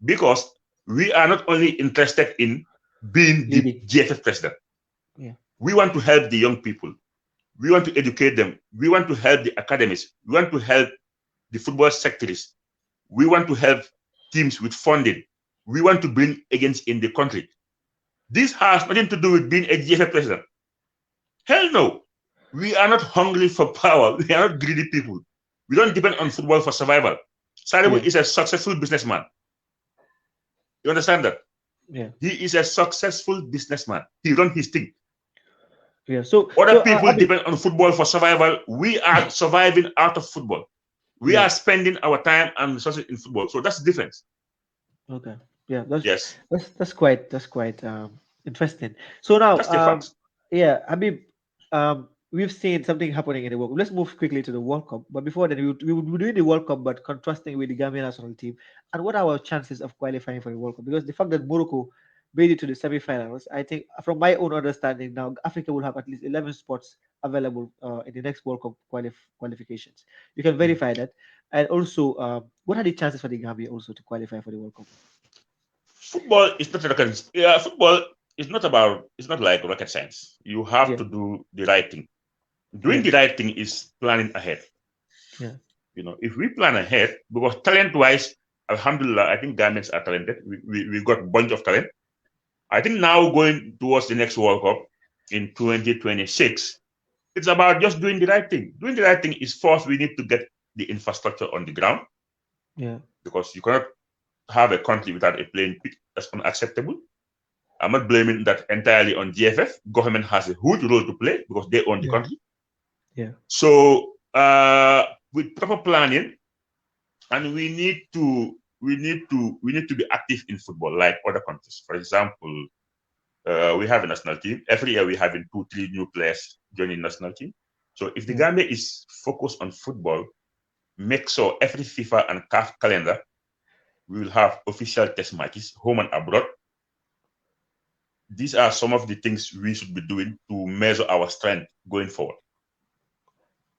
Because we are not only interested in being the GFF president. Yeah. We want to help the young people. We want to educate them. We want to help the academies. We want to help the football sectors. We want to help teams with funding. We want to bring agents in the country. This has nothing to do with being a GFF president. Hell no. We are not hungry for power. We are not greedy people. We don't depend on football for survival. Sadibu is a successful businessman. You understand that? Yeah. He is a successful businessman. He runs his thing. Yeah. So other people depend on football for survival. We are surviving out of football. We are spending our time and resources in football. So that's the difference. Okay. Yeah. That's quite interesting. So now that's the facts. Yeah, Habib, we've seen something happening in the World Cup. Let's move quickly to the World Cup. But before that, we would be doing the World Cup, but contrasting with the Gambian national team. And what are our chances of qualifying for the World Cup? Because the fact that Morocco made it to the semi-finals, I think, from my own understanding, now Africa will have at least 11 spots available in the next World Cup qualifications. You can verify that. And also, what are the chances for the Gambia also to qualify for the World Cup? Football is not football is not about. It's not like rocket science. You have to do the right thing. Doing the right thing is planning ahead. Yeah. You know, if we plan ahead, because talent-wise, alhamdulillah, I think Ghanaians are talented. We got a bunch of talent. I think now going towards the next World Cup in 2026, it's about just doing the right thing. Doing the right thing is first we need to get the infrastructure on the ground. Yeah. Because you cannot have a country without a playing pitch. That's unacceptable. I'm not blaming that entirely on GFF. Government has a huge role to play because they own the country. Yeah. So with proper planning, and we need to be active in football like other countries. For example, We have a national team. Every year we having 2-3 new players joining national team. So if the Yeah. Gambia is focused on football, make sure every FIFA and CAF calendar we will have official test matches, home and abroad. These are some of the things we should be doing to measure our strength going forward.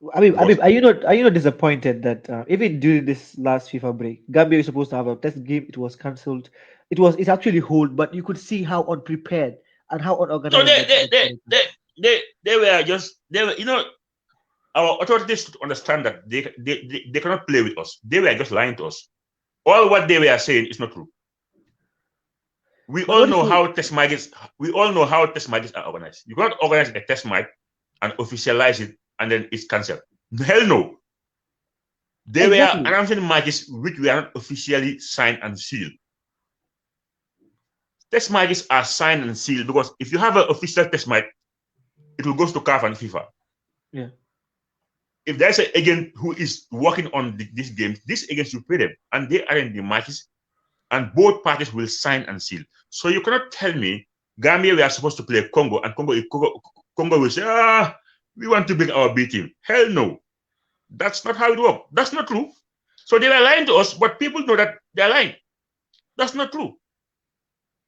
Because Are you not disappointed that even during this last FIFA break, Gambia is supposed to have a test game? It was cancelled. It's actually hold, but you could see how unprepared and how no, unorganized they were just they were, our authorities should understand that they cannot play with us. They were just lying to us. All what they were saying is not true. We But all what if know you? how test matches. We all know how test matches are organized. You cannot organize a test match and officialize it and then it's cancelled. Hell no. They were Exactly. announcing matches which were not officially signed and sealed. Test matches are signed and sealed because if you have an official test match, it will go to CAF and FIFA. Yeah. If there's an agent who is working on this game, this agent should pay them and they arrange the matches and both parties will sign and seal. So you cannot tell me Gambia we are supposed to play Congo and Congo will say, we want to bring our B team. Hell no. That's not how it works. That's not true. So they were lying to us, but people know that they're lying. That's not true.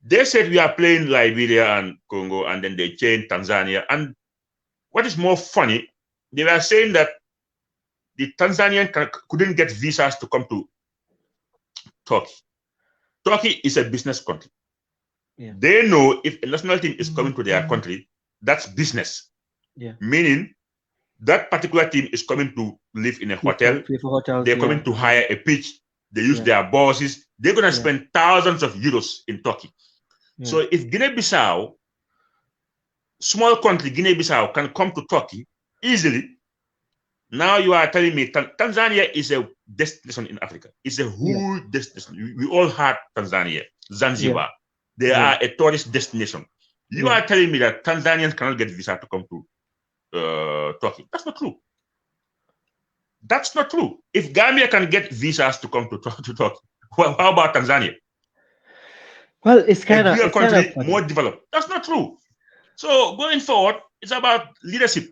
They said we are playing Liberia and Congo, and then they changed Tanzania. And what is more funny, they were saying that the Tanzanian couldn't get visas to come to Turkey. Turkey is a business country. Yeah. They know if a national team is coming to their country, that's business. Yeah. Meaning that particular team is coming to live in a hotel. They're coming to hire a pitch. They use their bosses. They're going to spend thousands of euros in Turkey. Yeah. So if Guinea-Bissau, small country Guinea-Bissau, can come to Turkey easily, now you are telling me Tanzania is a destination in Africa. It's a huge destination. We all had Tanzania, Zanzibar. They are a tourist destination. You are telling me that Tanzanians cannot get visa to come to Turkey. That's not true. That's not true. If Gambia can get visas to come to Turkey, well, how about Tanzania? Well, it's kind of country more developed. That's not true. So going forward, it's about leadership.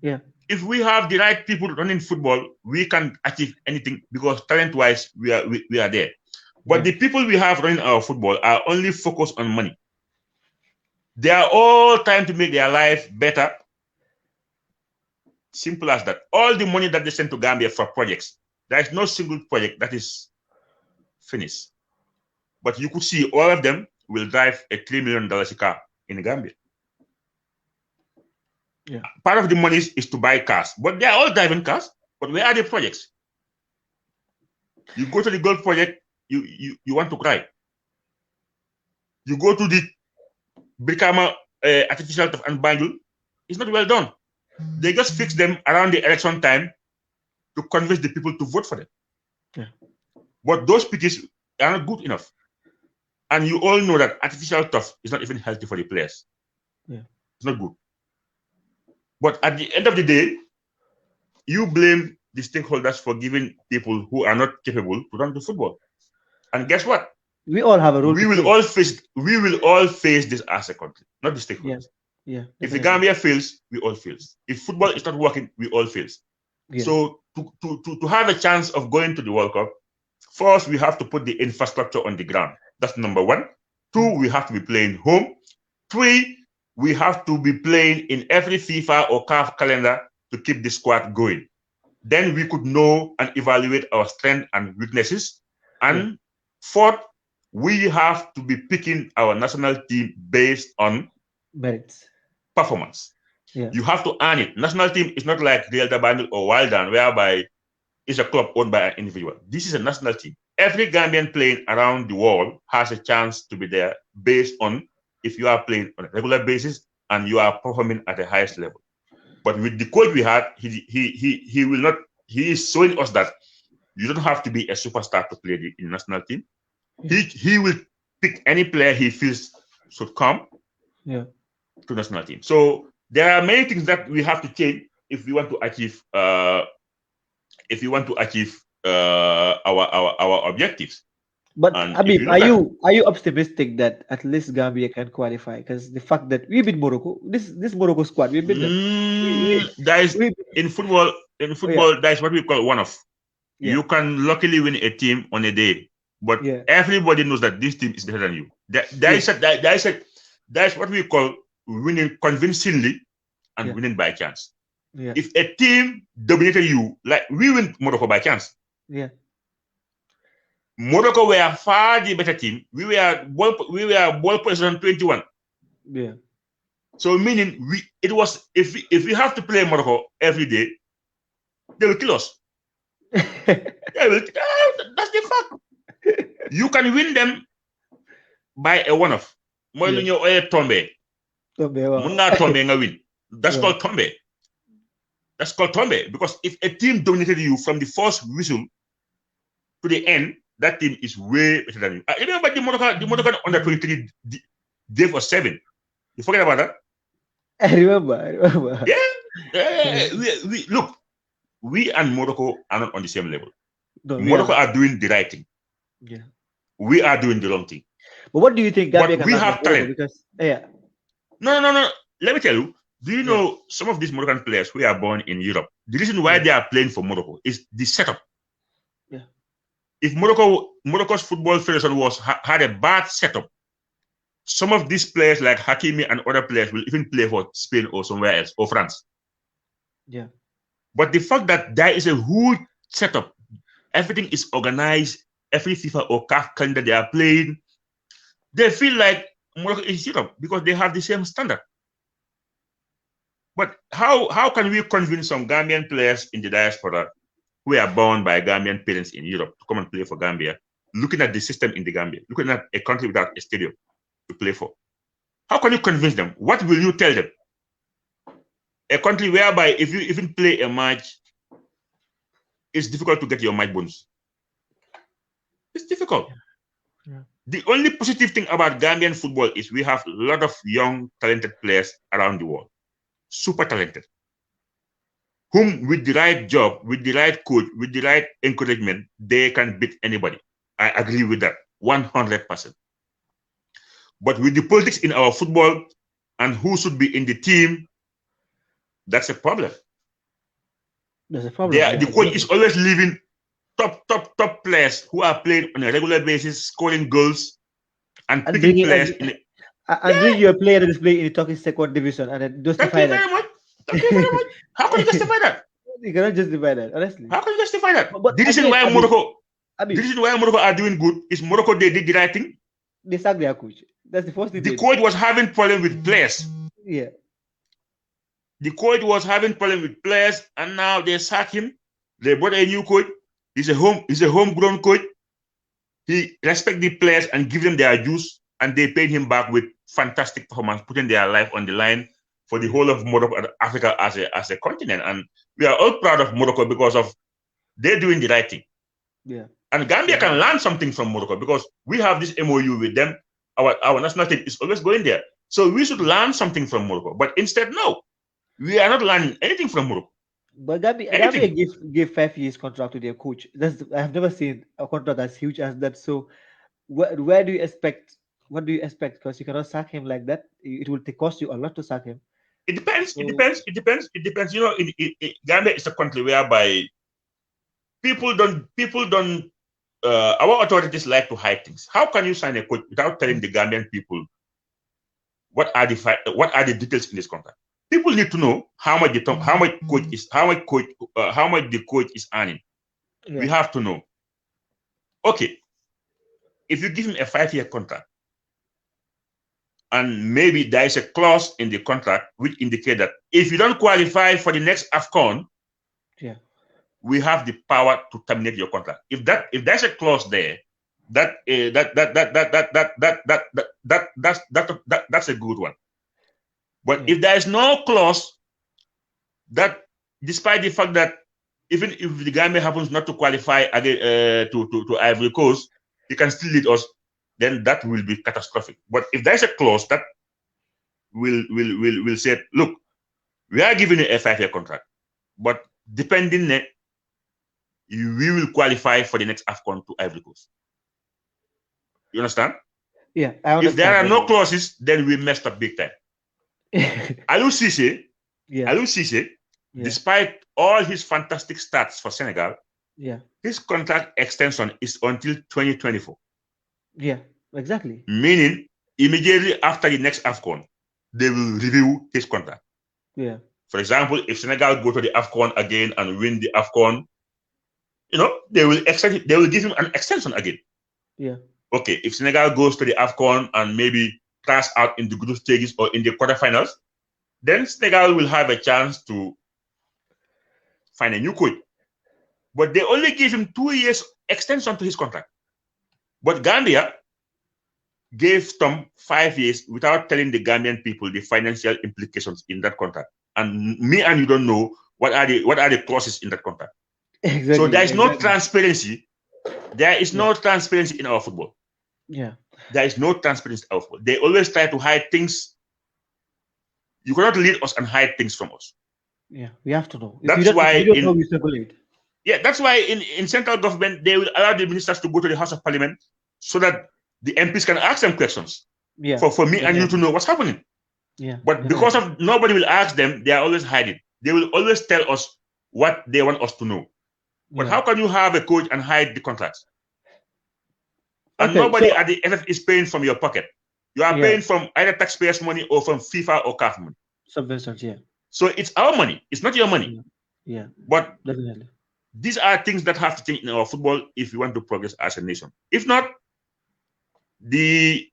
Yeah. If we have the right people running football, we can achieve anything because talent-wise, we are there. But the people we have running our football are only focused on money. They are all trying to make their life better. Simple as that. All the money that they send to Gambia for projects, there is no single project that is finished. But you could see all of them will drive a $3 million car in Gambia. Yeah. Part of the money is to buy cars, but they are all driving cars. But where are the projects? You go to the golf project, you want to cry. You go to the Brikama artificial turf and Banjul, it's not well done. They just fix them around the election time to convince the people to vote for them. Yeah. But those pitches are not good enough. And you all know that artificial turf is not even healthy for the players. Yeah. It's not good. But at the end of the day, you blame the stakeholders for giving people who are not capable to run the football. And guess what? We all have a role. We will all face this as a country, not the stakeholders. Yeah. If the Gambia fails, we all fail. If football is not working, we all fail. Yeah. So to have a chance of going to the World Cup, first we have to put the infrastructure on the ground. That's number one. 2, we have to be playing home. 3, we have to be playing in every FIFA or CAF calendar to keep the squad going. Then we could know and evaluate our strengths and weaknesses. And 4th, we have to be picking our national team based on merits, performance. Yeah. You have to earn it. National team is not like Real Dabandil or Wildan, whereby it's a club owned by an individual. This is a national team. Every Gambian playing around the world has a chance to be there based on if you are playing on a regular basis and you are performing at the highest level. But with the coach we had, he will not. He is showing us that you don't have to be a superstar to play in the national team. Yeah. He will pick any player he feels should come to national team. So there are many things that we have to change if we want to achieve our objectives. But And if Abib, you look at are you optimistic that at least Gambia can qualify? Because the fact that we beat Morocco, this Morocco squad, we beat them. We that is we in football, oh yeah, that is what we call one-off. yeah, You can luckily win a team on a day, but yeah, everybody knows that this team is better than you. yeah, That is what we call winning convincingly and yeah, winning by chance. yeah, If a team dominated you, like we win Morocco by chance. yeah, Morocco were far the better team. We were ball possession 21. yeah. So meaning if we have to play Morocco every day, they will kill us. That's the fact. You can win them by a one-off. Mooy lu Yeah. ñuy ooyee tombe. Tombe, Mun wow. ngaa tombe nga win. That's Wow. called tombe. That's called tombe. Because if a team dominated you from the first whistle to the end, that team is way better than you. You remember the Moroccan under 23 gave us 7. You forget about that? I remember. I remember. Yeah. Yeah. Look, we and Morocco are not on the same level. No, we are Morocco not. are doing the right thing. Yeah. We are doing the wrong thing. But what do you think Gambia But can we learn from have Morocco? talent. Because yeah, No. Let me tell you. Do you yeah, know some of these Moroccan players who are born in Europe? The reason why yeah, they are playing for Morocco is the setup. yeah. If Morocco's football federation had a bad setup, some of these players like Hakimi and other players will even play for Spain or somewhere else or France. Yeah. But the fact that there is a huge setup, everything is organized, every FIFA or CAF calendar they are playing, they feel like Morocco is Europe because they have the same standard. But how can we convince some Gambian players in the diaspora who are born by Gambian parents in Europe to come and play for Gambia, looking at the system in the Gambia, looking at a country without a stadium to play for? How can you convince them? What will you tell them? A country whereby if you even play a match, it's difficult to get your match bonus. It's difficult. Yeah. The only positive thing about Gambian football is we have a lot of young, talented players around the world. Super talented. Whom with the right job, with the right coach, with the right encouragement, they can beat anybody. I agree with that 100%. But with the politics in our football and who should be in the team, that's a problem. There's a problem. Yeah, The coach is always leaving top players who are playing on a regular basis, scoring goals, and picking bringing players and bring your player that is playing in the talking second division and then Thank justify you that. very much. Thank you very much. How can you justify that? You cannot justify that, honestly. How can you justify that? But The reason again, why Morocco are doing good is Morocco they did the right thing. they sacked their coach. That's the first thing The they did. coach was having problem with players. Yeah. The coach was having problem with players, and now they sack him. They brought a new coach. He's a homegrown coach. He respect the players and give them their dues, and they paid him back with fantastic performance, putting their life on the line for the whole of Morocco and Africa as a continent. And we are all proud of Morocco because of they're doing the right thing. Yeah. And Gambia can learn something from Morocco because we have this MOU with them. Our national team is always going there. So we should learn something from Morocco. But instead, no, we are not learning anything from Morocco. But Gambia gave 5 years contract to their coach. I have never seen a contract as huge as that. So where do you expect? What do you expect? Because you cannot sack him like that. It will cost you a lot to sack him. It depends. So, it depends. You know, Gambia is a country whereby people don't. Our authorities like to hide things. How can you sign a coach without telling the Gambian people what are the details in this contract? People need to know how much the coach is earning. Yeah. We have to know. Okay, if you give him a 5-year contract, and maybe there is a clause in the contract which indicates that if you don't qualify for the next AFCON, yeah, we have the power to terminate your contract. If there's a clause there, that's a good one. But if there is no clause that, despite the fact that even if the Gambia happens not to qualify again to Ivory Coast, he can still lead us, then that will be catastrophic. But if there's a clause that will say, look, we are giving you a 5-year contract, but depending, we will qualify for the next AFCON to Ivory Coast. You understand? Yeah, I If there understand are that. no clauses, then we messed up big time. Aliou Cisse, Yeah, Aliou Cisse, yeah, despite all his fantastic stats for Senegal, yeah, his contract extension is until 2024. yeah, exactly. Meaning, immediately after the next AFCON, they will review his contract. Yeah, For example, if Senegal go to the AFCON again and win the AFCON, they will extend. They will give him an extension again. yeah, Okay, if Senegal goes to the AFCON and maybe crash out in the group stages or in the quarterfinals, then Senegal will have a chance to find a new coach. But they only give him 2 years extension to his contract. But Gambia gave Tom 5 years without telling the Gambian people the financial implications in that contract. And me and you don't know what are the clauses in that contract. So there exactly, is no exactly. transparency. There is Yeah, no transparency in our football. yeah, There is no transparency in our football. They always try to hide things. You cannot lead us and hide things from us. yeah. We have to know. If we That's don't, if we why don't know, in we speculate. that's why in central government they will allow the ministers to go to the House of Parliament so that the MPs can ask them questions Yeah, for me and you to definitely. know what's happening. Yeah, But because definitely. of nobody will ask them, they are always hiding. They will always tell us what they want us to know. But Yeah. how can you have a coach and hide the contracts? And Okay. So nobody at the FF is paying from your pocket. You are yeah, paying from either taxpayers' money or from FIFA or CAF money. subventions. Yeah, So it's our money. It's not your money. yeah, yeah. But Definitely. these are things that have to change in our football if we want to progress as a nation. If not, the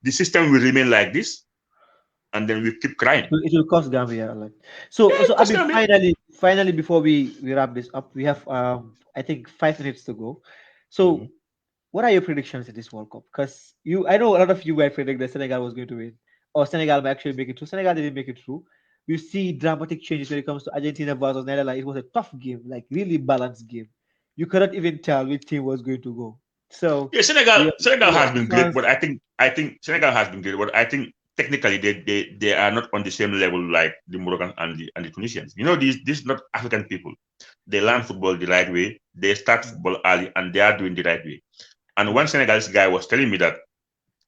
the system will remain like this, and then we keep crying. It will cost Gambia a lot. Yeah, So it I costs mean, Gambia. finally, before we wrap this up, we have I think 5 minutes to go. So Mhm. what are your predictions in this World Cup? Because I know a lot of you might predict that Senegal was going to win, or Senegal might actually make it through. Senegal didn't make it through. You see dramatic changes when it comes to Argentina versus Netherlands. It was a tough game, like really balanced game. You cannot even tell which team was going to go. So Yeah, Senegal we, Senegal yeah, has been great, France, but I think Senegal has been great, but I think technically they are not on the same level like the Moroccan and the Tunisians. These not African people. They learn yeah, football the right way. They start yeah, football early, and they are doing the right way. And yeah, one Senegalese guy was telling me that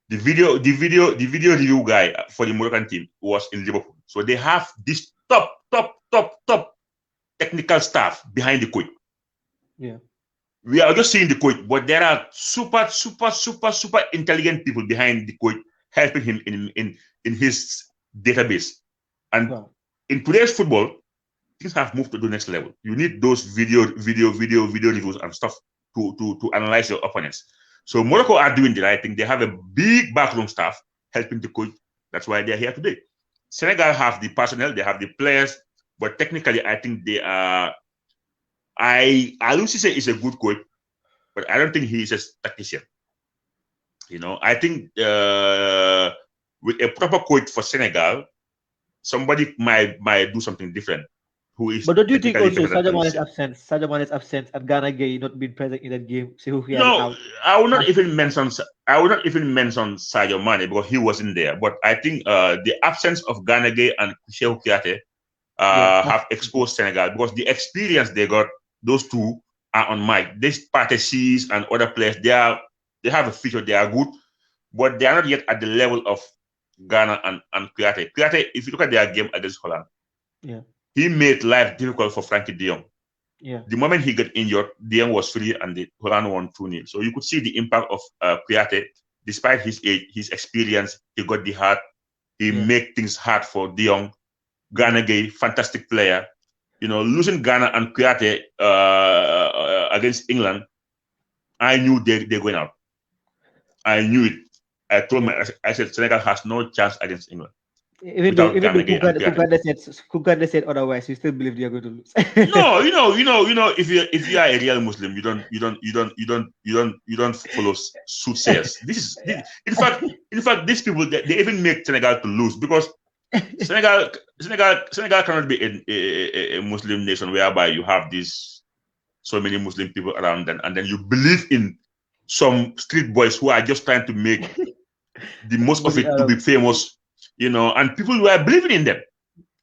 the video review guy for the Moroccan team was in Liverpool. So they have this top technical staff behind the coach. yeah, We are just seeing the coach, but there are super intelligent people behind the coach helping him in his database. And wow, in today's football, things have moved to the next level. You need those video reviews and stuff to analyze your opponents. So Morocco are doing the right thing. They have a big backroom staff helping the coach. That's why they're here today. Senegal have the personnel, they have the players, but technically, I think they are. I don't say is a good coach, but I don't think he is a tactician. I think with a proper coach for Senegal, somebody might do something different. Who is but don't you think technically also better than tactician? Sadio Mane's absence, and Ghana Gay not being present in that game, Sekou Kouyaté No, out? I will not Has, even mention. I will not even mention Sadio Mane because he wasn't there. But I think the absence of Ganage and Shehu Kouyaté yeah, have exposed Senegal because the experience they got, those two are on mic. These Partesis and other players, they have a future. They are good, but they are not yet at the level of Ghana and Kouyaté. Kouyaté, if you look at their game against Holland, yeah, he made life difficult for Frankie De Jong. yeah, The moment he got injured, DM was free and the Holland won 2-0. So you could see the impact of Kouyaté. Despite his age, his experience, he got the heart. He yeah, made things hard for De Jong. yeah. Ghana Gay, fantastic player. Losing Ghana and Kouyaté against England, I knew they're going out. I knew it. Yeah. I said Senegal has no chance against England Even though without even though Ghana Gay and Kouyaté. Kukande said otherwise, you still believe they are going to lose. No, if you are a real Muslim, you don't follow soothsayers. In fact, these people they even make Senegal to lose because Senegal cannot be a Muslim nation whereby you have these so many Muslim people around them, and then you believe in some street boys who are just trying to make the most of Muslim it to be Arab. famous, and people were believing in them.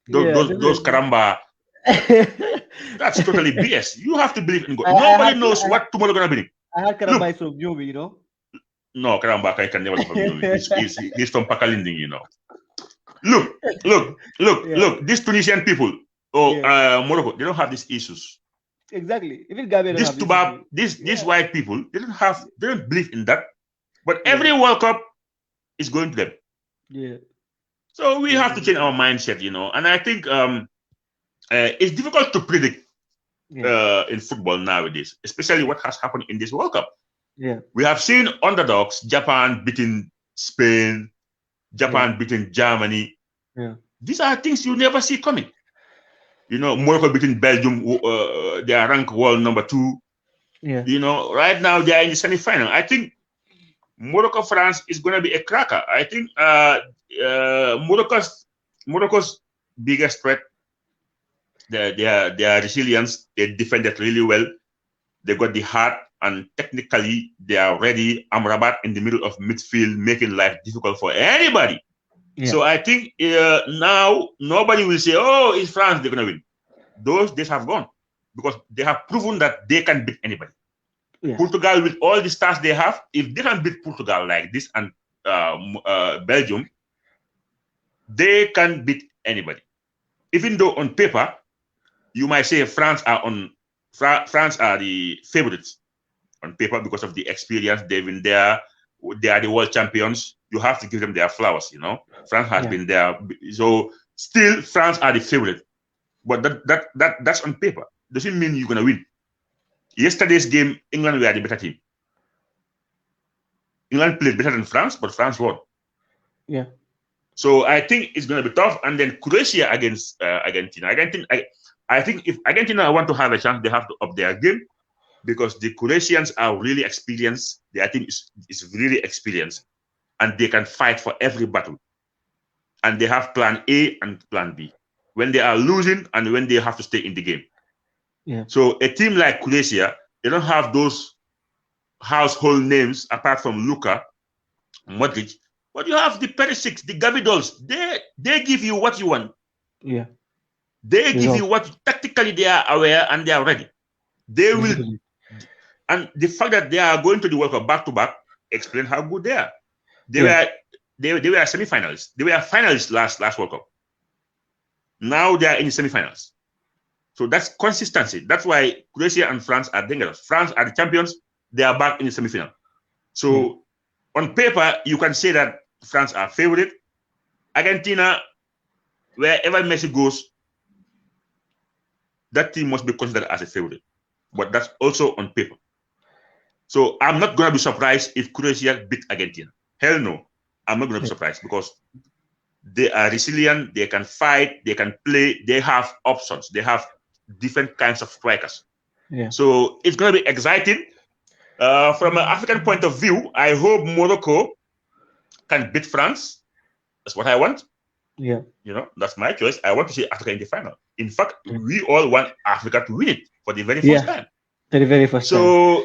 Those Yeah, those, those definitely. karamba. That's totally BS. You have to believe in God. I Nobody had knows what tomorrow gonna bring. I had Look, Karambais from Nyomi, you know. No, Karambaka can never go from Newly. He's from Pakalinding, you know. Look, Yeah, look. These Tunisian people or yeah, Morocco, they don't have these issues. exactly. Even Gambia don't This have this Tubab, issue. these Yeah, white people, they don't believe in that. But yeah, every World Cup is going to them. yeah, So we yeah, have to change our mindset, you know. And I think it's difficult to predict yeah, in football nowadays, especially what has happened in this World Cup. yeah, We have seen underdogs, Japan beating Spain, yeah, Japan beating Germany. yeah, These are things you never see coming. You know, Morocco beating Belgium, they are ranked world number 2. yeah, You know, right now they are in the semi-final. I think Morocco France is going to be a cracker. I think Morocco's biggest threat, their resilience. They defended really well. They got the heart, and technically they are ready. Amrabat in the middle of midfield, making life difficult for anybody. yeah, So I think now nobody will say, "Oh, it's France, they're gonna win." Those days have gone because they have proven that they can beat anybody. yeah, Portugal, with all the stars they have, if they can beat Portugal like this and Belgium, they can beat anybody. Even though on paper you might say France are the favorites on paper because of the experience they've been there. They are the world champions. You have to give them their flowers, you know. France has yeah, been there, so still France are the favorite. But that's on paper. Doesn't mean you're gonna win. Yesterday's game, England were the better team. England played better than France, but France won. yeah, So I think it's gonna be tough. And then Croatia against Argentina. I think if Argentina want to have a chance, they have to up their game because the Croatians are really experienced. Their team is really experienced, and they can fight for every battle. And they have plan A and plan B when they are losing and when they have to stay in the game. yeah, So a team like Croatia, they don't have those household names apart from Luka, Modric, but you have the Perisic, the Gavidols. They give you what you want. yeah. They give you Result. what tactically they are aware and they are ready. They will, Basically. and the fact that they are going to the World Cup back to back explain how good they are. They Yeah, were they were semi-finalists. They were finalists last World Cup. Now they are in the semi-finals. So that's consistency. That's why Croatia and France are dangerous. France are the champions. They are back in the semi-final. So yeah, on paper, you can say that France are favorite. Argentina, wherever Messi goes, that team must be considered as a favorite. But that's also on paper. So I'm not going to be surprised if Croatia beat Argentina. Hell no. I'm not going to be yeah, surprised because they are resilient, they can fight, they can play, they have options, they have different kinds of strikers. yeah, So it's going to be exciting. From an African point of view, I hope Morocco can beat France. That's what I want. yeah, You know, that's my choice. I want to see Africa in the final. In fact, we all want Africa to win it for the very first yeah. time. For the very first time. So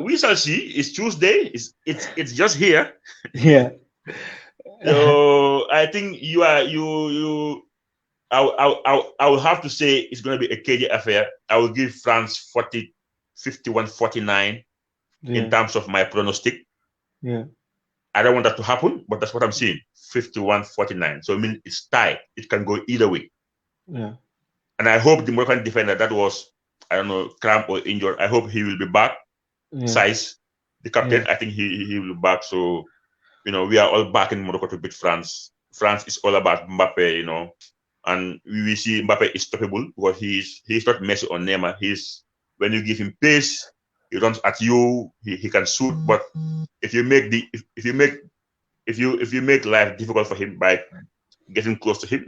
we shall see. It's Tuesday. It's just here. Yeah. So I think I will have to say it's going to be a KJ affair. I will give France 40, 51, 49 in Yeah, terms of my pronostic. yeah, I don't want that to happen, but that's what I'm seeing. 51, 49. So I mean it's tight. It can go either way. yeah, And I hope the Moroccan defender that was, I don't know, cramp or injured, I hope he will be back. yeah, Size, the captain, yeah, I think he will be back. So, you know, we are all back in Morocco to beat France. France is all about Mbappe, you know. And we see Mbappe is stoppable because he's not Messi or Neymar. He's, when you give him pace, he runs at you, he can shoot. But if you make the if you make life difficult for him by getting close to him,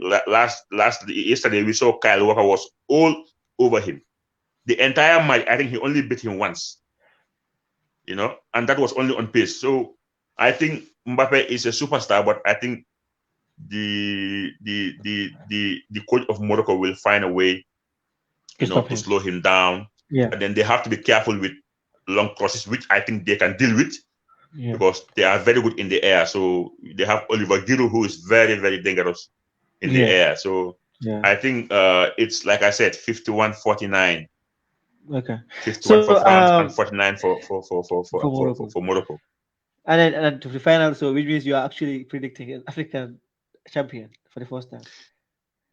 yesterday we saw Kyle Walker was all over him. The entire match, I think he only beat him once, you know, and that was only on pace. So I think Mbappe is a superstar, but I think the coach of Morocco will find a way, to you know, stop to him. slow him down. Yeah, And then they have to be careful with long crosses, which I think they can deal with yeah, because they are very good in the air. So they have Oliver Giroud, who is very, very dangerous in the yeah, air. So yeah. I think it's like I said, 51-49, Okay. 51 So for France and 49 for Morocco. for Morocco. And then to the final, so which means you are actually predicting an African champion for the first time.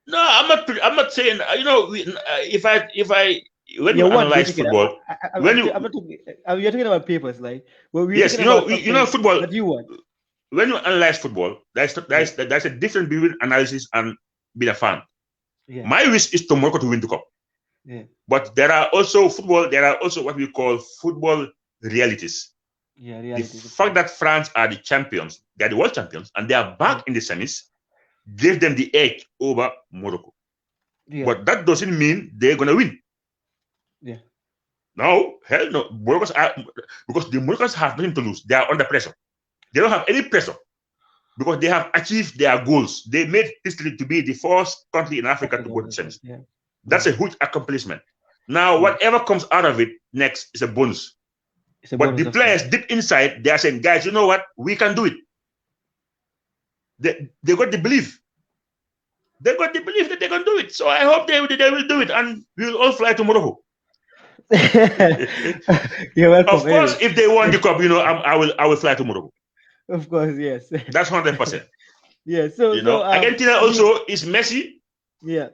No, I'm not. I'm not saying. If I when Yeah, you one you're analyze taking. football, when I'm you not talking. You're talking about papers, like. Well, we're yes, talking about something football. that you want. When you analyze football, Yeah, there's a difference between analysis and being a fan. yeah, My wish is to Morocco to win the cup, yeah, but there are also football. There are also what we call football realities. yeah. The Realities, of fact course. that France are the champions, they are the world champions, and they are Yeah, back in the semis, gave them the edge over Morocco. yeah, But that doesn't mean they're gonna win. yeah. No, hell no. Because the Moroccans have nothing to lose. They are under pressure. They don't have any pressure because they have achieved their goals. They made history to be the first country in Africa to Africa, go to of course. semis. Yeah, That's yeah, a huge accomplishment. Now, yeah. whatever comes out of it next is a bonus. It's a But bonus, the of course. players deep inside, they are saying, guys, you know what? We can do it. They got the belief. They got the belief that they can do it. So I hope they will do it, and we will all fly to Morocco. You're welcome. Of course, Anyway, if they won the cup, I will fly to Morocco. of course, yes. That's 100%. Yeah. So Argentina I mean, also is Messi. yeah,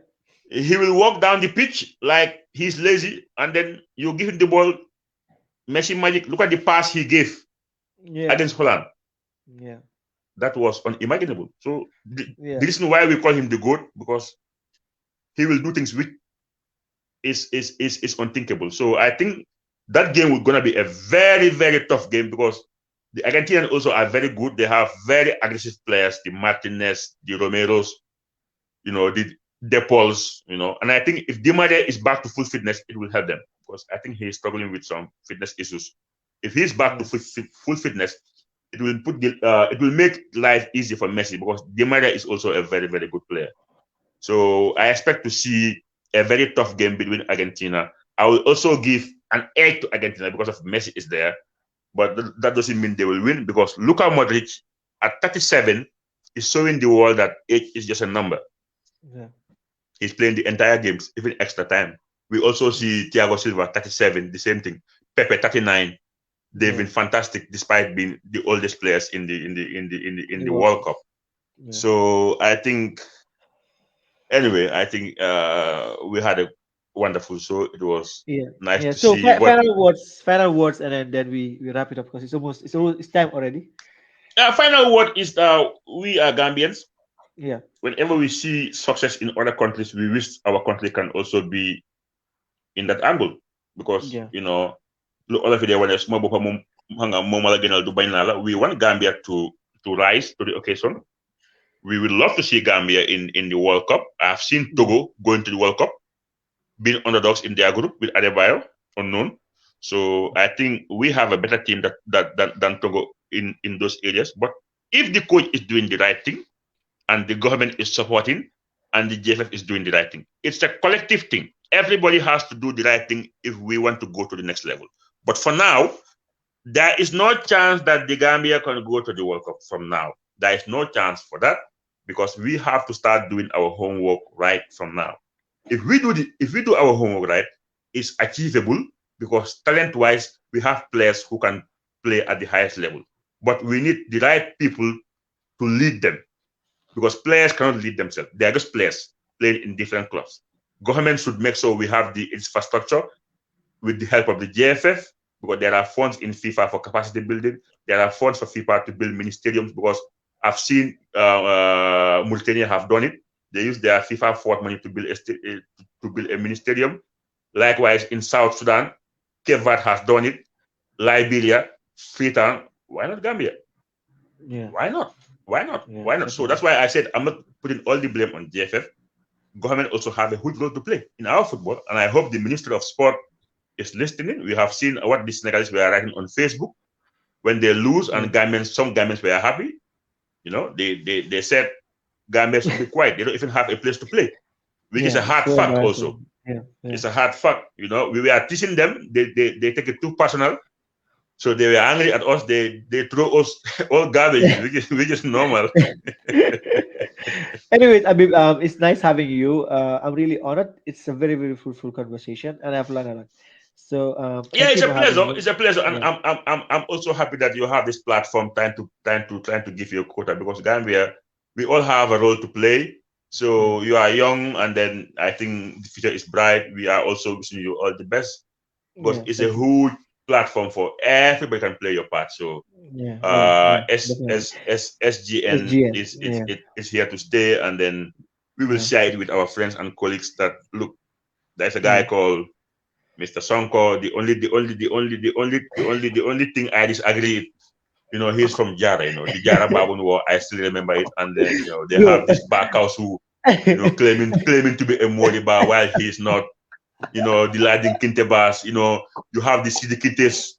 He will walk down the pitch like he's lazy, and then you give him the ball. Messi magic. Look at the pass he gave yeah, against Holland. yeah, That was unimaginable. So the yeah, reason why we call him the goat, because he will do things which is unthinkable. So I think that game was gonna be a very very tough game because the Argentinians also are very good. They have very aggressive players, the Martinez, the Romeros, the Depols, and I think if Di Maria is back to full fitness, it will help them because I think he's struggling with some fitness issues. If he's back to yeah, full fitness, it will make life easy for Messi because Di Maria is also a very very good player. So I expect to see a very tough game between Argentina. I will also give an edge to Argentina because of Messi is there, but that doesn't mean they will win because Luka Modric at 37 is showing the world that age is just a number. yeah, He's playing the entire games, even extra time. We also see Thiago Silva 37, the same thing. Pepe 39. They've yeah. been fantastic despite being the oldest players in The the World World Cup. Cup. Yeah, So I think anyway, I think we had a wonderful show. It was yeah, nice yeah. to So see what. final words, and then we wrap it up because it's time already. Final word is we are Gambians. Yeah, Whenever we see success in other countries, we wish our country can also be in that angle because yeah, all of it when a small we want Gambia to rise to the occasion. We would love to see Gambia in the World Cup. I've seen yeah, Togo going to the World Cup, being underdogs in their group with Adebayo unknown. So I think we have a better team than Togo in those areas. But if the coach is doing the right thing and the government is supporting and the JFF is doing the right thing, it's a collective thing. Everybody has to do the right thing if we want to go to the next level. But for now, there is no chance that the Gambia can go to the World Cup from now. There is no chance for that because we have to start doing our homework right from now. If we do our homework right, it's achievable because talent-wise, we have players who can play at the highest level. But we need the right people to lead them because players cannot lead themselves. They are just players playing in different clubs. Government should make sure we have the infrastructure with the help of the JFF, because there are funds in FIFA for capacity building. There are funds for FIFA to build mini stadiums because I've seen Mauritania have done it. They use their FIFA fort money to build a mini stadium. Likewise, in South Sudan, Cape Verde has done it. Liberia, Freetown. Why not Gambia? yeah, Why not? Why not? yeah. Why not? So Definitely. that's why I said I'm not putting all the blame on JFF. Government also have a huge role to play in our football, and I hope the Ministry of Sport is listening. We have seen what the Senegalese were writing on Facebook when they lose, Yeah, and some Gambians were happy. They said Gambia should be quiet. They don't even have a place to play, which is yeah. a It's hard so fact also. embarrassing. Yeah, yeah. It's a hard fact. We were teaching them. They take it too personal. So they were angry at us. They throw us all garbage, which is normal. Anyways, I mean, it's nice having you. I'm really honored. It's a very, very fruitful conversation, and I've learned a lot. So Yeah, thank it's you a for having pleasure. me. It's a pleasure, and Yeah, I'm also happy that you have this platform trying to give you a quota, because Gambia, we all have a role to play. yeah, So you are young, and then I think the future is bright. We are also wishing you all the best, because yeah. it's a Thank you. huge platform for everybody can play your part. So Yeah, yeah, yeah. Definitely. SGN SGN. is Yeah, is here to stay, and then we will yeah, share it with our friends and colleagues. That look, there's a guy yeah. called Mr. Sonko. The only thing I disagree, he's from Jara. The Jara Babun War. I still remember it. And then they Go. have this back house who claiming to be a Moriba while he's not. The Ladin Kintebas. You have the Sidikites.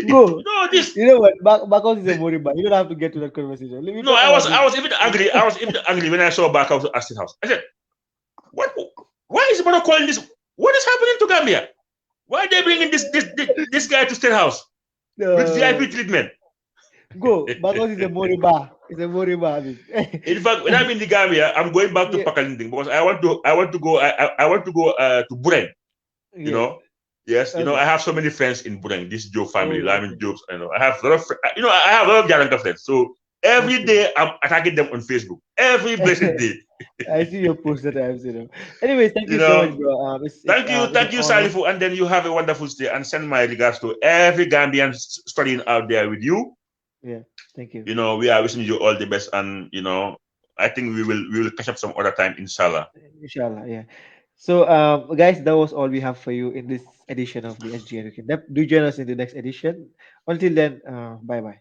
Go. This. You know what? Bakos is a Moriba. You don't have to get to that conversation. Let me No, talk I about was this. I was even angry. I was even angry when I saw back house at State House. I said, "What? Why is Bono calling this? What is happening to Gambia? Why are they bringing this guy to State House with Uh, VIP treatment?" go. Bakos is a Moriba. It's a Moriba. I In fact, when I'm in the Gambia, I'm going back to yeah, Pakalinding, because I want to go to Bureng. You yeah. know, yes, I Okay. have so many friends in Bureng. This Joe family, Oh, Lamin okay. Jokes. I have a lot of I have a lot of Jalanka friends. So every Okay. day I'm attacking them on Facebook. Every blessed day. I see your post that I've seen. Anyways, thank you you so much, know. bro. It's an Thank you, honor. Salifu, and then you have a wonderful stay. And send my regards to every Gambian studying out there with you. Yeah. Thank you. We are wishing you all the best, and I think we will catch up some other time, inshallah. Inshallah. Yeah. So, guys, that was all we have for you in this edition of the SGN. Okay, do join us in the next edition. Until then, bye bye.